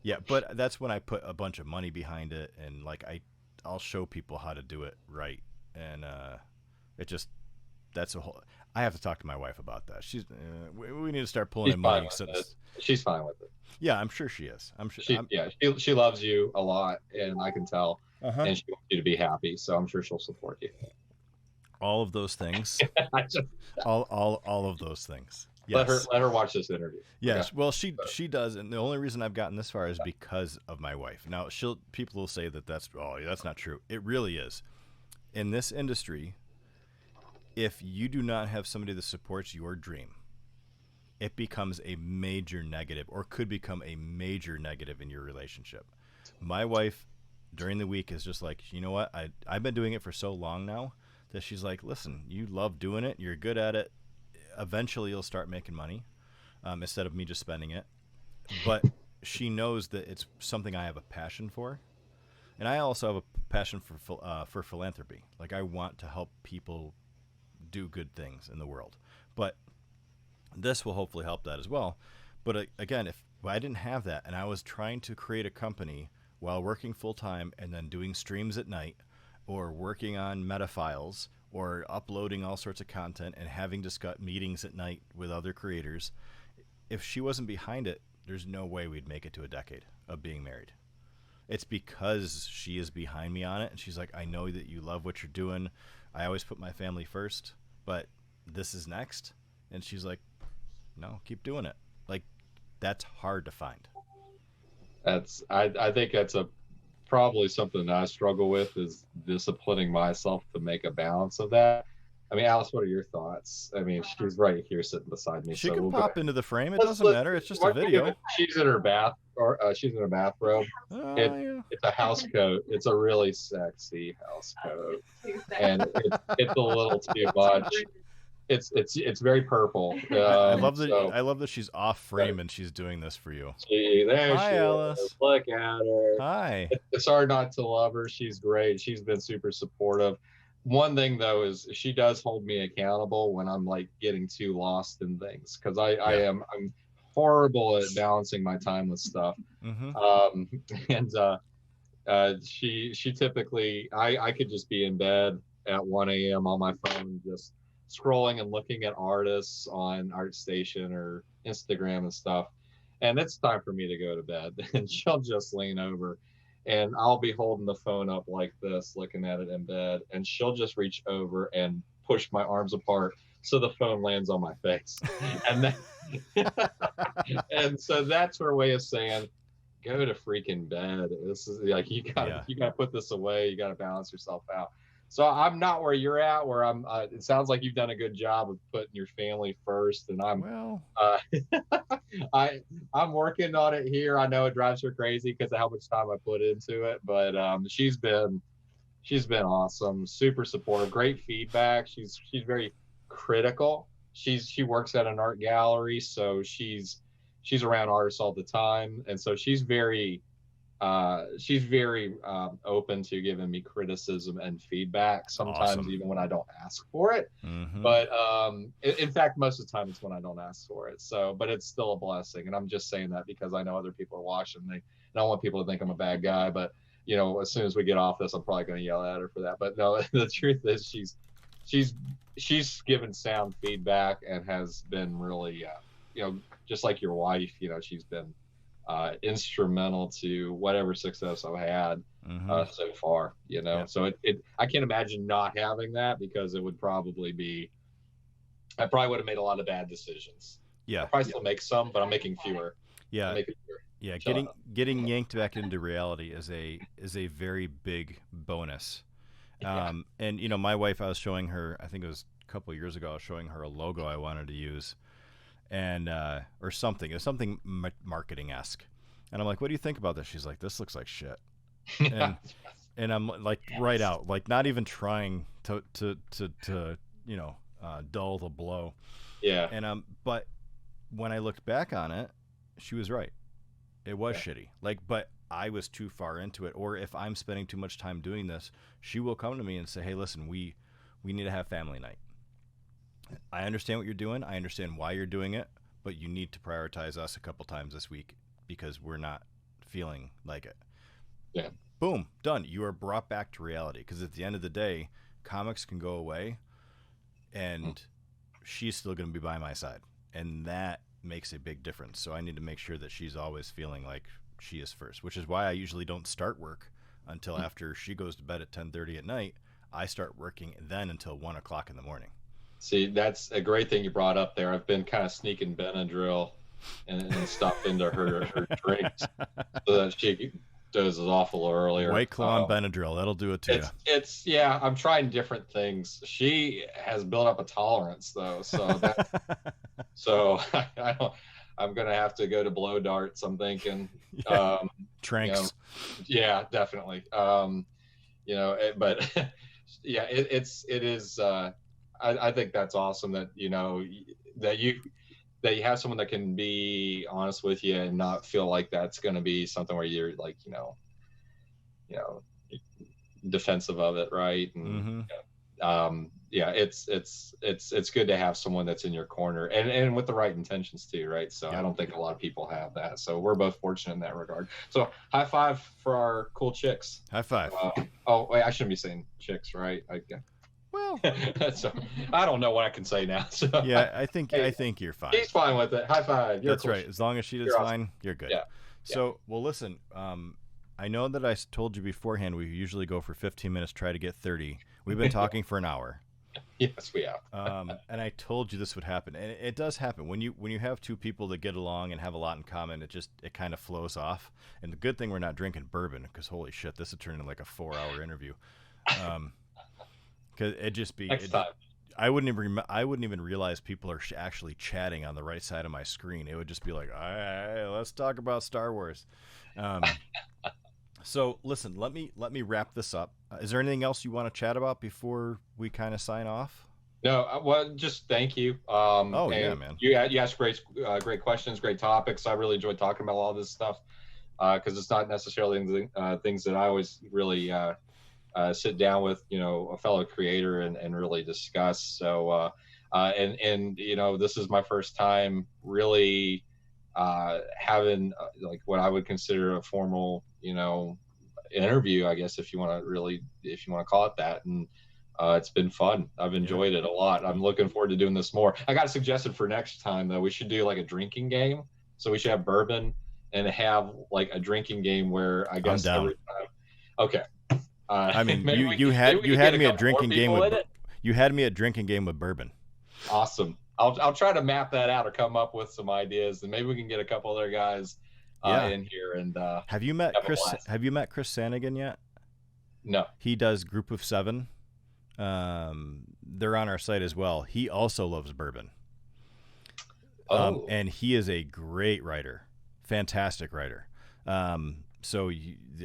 Yeah, but that's when I put a bunch of money behind it, and like I'll show people how to do it right, and that's a whole. I have to talk to my wife about that. We need to start pulling in money. She's fine with it. Yeah, I'm sure she is. She loves you a lot, and I can tell, and she wants you to be happy. So I'm sure she'll support you. All of those things. all of those things. Yes. Let her watch this interview. Yes. Okay. Well, she does, and the only reason I've gotten this far is because of my wife. Now, people will say that's not true. It really is. In this industry, if you do not have somebody that supports your dream, it becomes a major negative, or could become a major negative in your relationship. My wife, during the week, is just like, you know what? I've been doing it for so long now that she's like, listen, you love doing it. You're good at it. Eventually you'll start making money, instead of me just spending it. But she knows that it's something I have a passion for, and I also have a passion for philanthropy. Like, I want to help people do good things in the world, but this will hopefully help that as well. But again, if I didn't have that and I was trying to create a company while working full time and then doing streams at night, or working on meta files or uploading all sorts of content and having meetings at night with other creators, if she wasn't behind it, there's no way we'd make it to a decade of being married. It's because she is behind me on it, and she's like, I know that you love what you're doing. I always put my family first, but this is next. And she's like, no, keep doing it. Like, that's hard to find. I think that's probably something that I struggle with, is disciplining myself to make a balance of that. I mean, Alice, what are your thoughts? I mean, she's right here sitting beside me. She so can we'll pop into the frame. It doesn't matter. It's just a video. She's in her she's in a bathrobe. Yeah. It's a house coat. It's a really sexy house coat, and it's a little too much. It's very purple. I love that she's off frame and she's doing this for you. Hi, Alice. Is. Look at her. Hi. It's hard not to love her. She's great. She's been super supportive. One thing though is she does hold me accountable when I'm like getting too lost in things, because I'm horrible at balancing my time with stuff. She typically, I could just be in bed at 1 a.m. on my phone, just scrolling and looking at artists on ArtStation or Instagram and stuff, and it's time for me to go to bed. And she'll just lean over, and I'll be holding the phone up like this, looking at it in bed, and she'll just reach over and push my arms apart so the phone lands on my face. And then, and so that's her way of saying, go to freaking bed. This is like, you gotta put this away. You gotta balance yourself out. So I'm not where you're at, where I'm. It sounds like you've done a good job of putting your family first, and I'm I'm working on it here. I know it drives her crazy because of how much time I put into it, but she's been awesome, super supportive, great feedback. She's very critical. She works at an art gallery, so she's around artists all the time, and so she's very open to giving me criticism and feedback, sometimes even when I don't ask for it. But in fact, most of the time it's when I don't ask for it. So, but it's still a blessing. And I'm just saying that because I know other people are watching. I don't want people to think I'm a bad guy, but you know, as soon as we get off this, I'm probably going to yell at her for that. But no, the truth is she's given sound feedback and has been really, just like your wife, she's been instrumental to whatever success I've had so far, so I can't imagine not having that, because it would probably be, I probably would have made a lot of bad decisions. I probably still make some, but I'm making fewer. Getting yanked back into reality is a very big bonus. And my wife, I was showing her, I think it was a couple of years ago, I was showing her a logo I wanted to use, and or something. It was something marketing-esque. And I'm like, what do you think about this? She's like, this looks like shit. And I'm like, right out, like not even trying to dull the blow. Yeah. And but when I looked back on it, she was right. It was shitty. Like, but I was too far into it. Or if I'm spending too much time doing this, she will come to me and say, hey, listen, we need to have family night. I understand what you're doing. I understand why you're doing it, but you need to prioritize us a couple times this week because we're not feeling like it. Yeah. Boom, done. You are brought back to reality, because at the end of the day, comics can go away and she's still going to be by my side. And that makes a big difference. So I need to make sure that she's always feeling like she is first, which is why I usually don't start work until after she goes to bed at 10:30 at night. I start working then until 1 o'clock in the morning. See, that's a great thing you brought up there. I've been kind of sneaking Benadryl and stuff into her drinks so that she dozes off a little earlier. White Claw and Benadryl, that'll do it to you. I'm trying different things. She has built up a tolerance though, so I'm gonna have to go to blow darts, I'm thinking. Tranks. Yeah, definitely. But yeah, it is. I think that's awesome that that you have someone that can be honest with you and not feel like that's going to be something where you're like defensive of it, right? And yeah, it's good to have someone that's in your corner and with the right intentions too, right? So I don't think a lot of people have that. So we're both fortunate in that regard. So high five for our cool chicks. High five. Oh wait, I shouldn't be saying chicks, right? Well, so I don't know what I can say now. So yeah, I think you're fine. He's fine with it. High five. That's right. As long as she does fine, you're good. Yeah. So, well, listen. I know that I told you beforehand we usually go for 15 minutes, try to get 30. We've been talking for an hour. Yes, we have. And I told you this would happen, and it does happen when you have two people that get along and have a lot in common. It kind of flows off. And the good thing we're not drinking bourbon, because holy shit, this would turn into like a 4-hour interview. Because it'd just be. I wouldn't even realize people are actually chatting on the right side of my screen. It would just be like, all right, let's talk about Star Wars. So listen, let me wrap this up. Is there anything else you want to chat about before we kind of sign off? No, well, just thank you. Yeah, man. You asked great questions, great topics. I really enjoyed talking about all this stuff because it's not necessarily things that I always really sit down with, a fellow creator and really discuss. So, and this is my first time really having like what I would consider a formal, interview, I guess, if you want to call it that. And it's been fun. I've enjoyed it a lot. I'm looking forward to doing this more. I got suggested for next time though, we should do like a drinking game. So we should have bourbon and have like a drinking game where I guess every time. Okay. I mean, you had me at drinking game with bourbon. Awesome. I'll try to map that out or come up with some ideas, and maybe we can get a couple other guys in here. And have you met Chris? Have you met Chris Sanigan yet? No. He does Group of Seven. They're on our site as well. He also loves bourbon. And he is a great writer, fantastic writer. So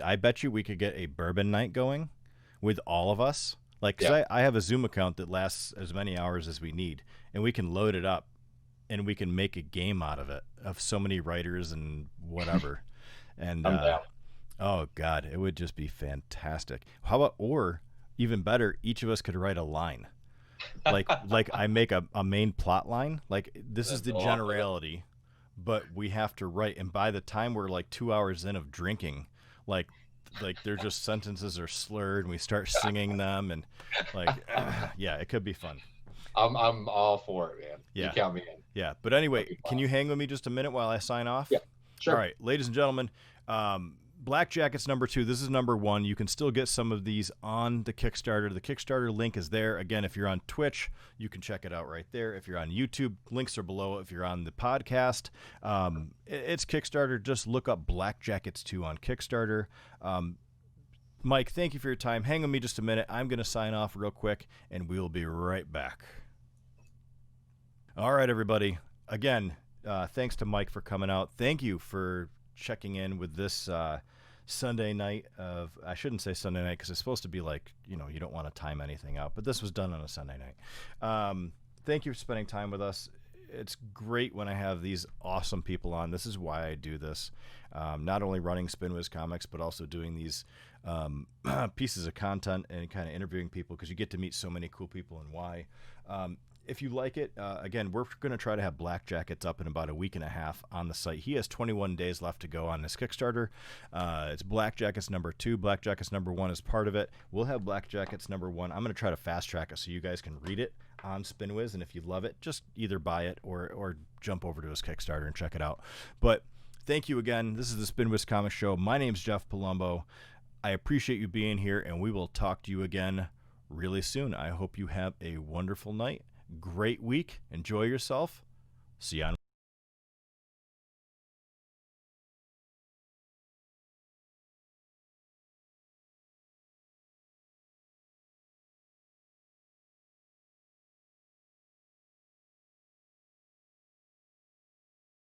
I bet you we could get a bourbon night going with all of us. Like, cause I have a Zoom account that lasts as many hours as we need, and we can load it up and we can make a game out of it, of so many writers and whatever. And, oh God, it would just be fantastic. How about, or even better, each of us could write a line. Like I make a main plot line. Like, this is the generality, but we have to write. And by the time we're like 2 hours in of drinking, like they're just sentences are slurred and we start singing them. And like, yeah, it could be fun. I'm all for it, man. Yeah. You count me in. Yeah. But anyway, can you hang with me just a minute while I sign off? Yeah, sure. All right, ladies and gentlemen, Black Jacket's number 2. This is number 1. You can still get some of these on the Kickstarter. The Kickstarter link is there. Again, if you're on Twitch, you can check it out right there. If you're on YouTube, links are below. If you're on the podcast, it's Kickstarter. Just look up Black Jackets 2 on Kickstarter. Mike, thank you for your time. Hang with me just a minute. I'm going to sign off real quick, and we'll be right back. All right, everybody. Again, thanks to Mike for coming out. Thank you for checking in with this Sunday night of, I shouldn't say Sunday night because it's supposed to be like, you don't want to time anything out, but this was done on a Sunday night. Thank you for spending time with us. It's great when I have these awesome people on. This is why I do this. Not only running Spinwhiz Comics, but also doing these pieces of content and kind of interviewing people, because you get to meet so many cool people and why. If you like it, again, we're going to try to have Black Jackets up in about a week and a half on the site. He has 21 days left to go on his Kickstarter. It's Black Jackets number 2. Black Jackets number 1 is part of it. We'll have Black Jackets number 1. I'm going to try to fast track it so you guys can read it on Spinwhiz, and if you love it, just either buy it or jump over to his Kickstarter and check it out. But thank you again. This is the Spinwhiz Comics Show. My name's Jeff Palumbo. I appreciate you being here, and we will talk to you again really soon. I hope you have a wonderful night. Great week. Enjoy yourself. See you on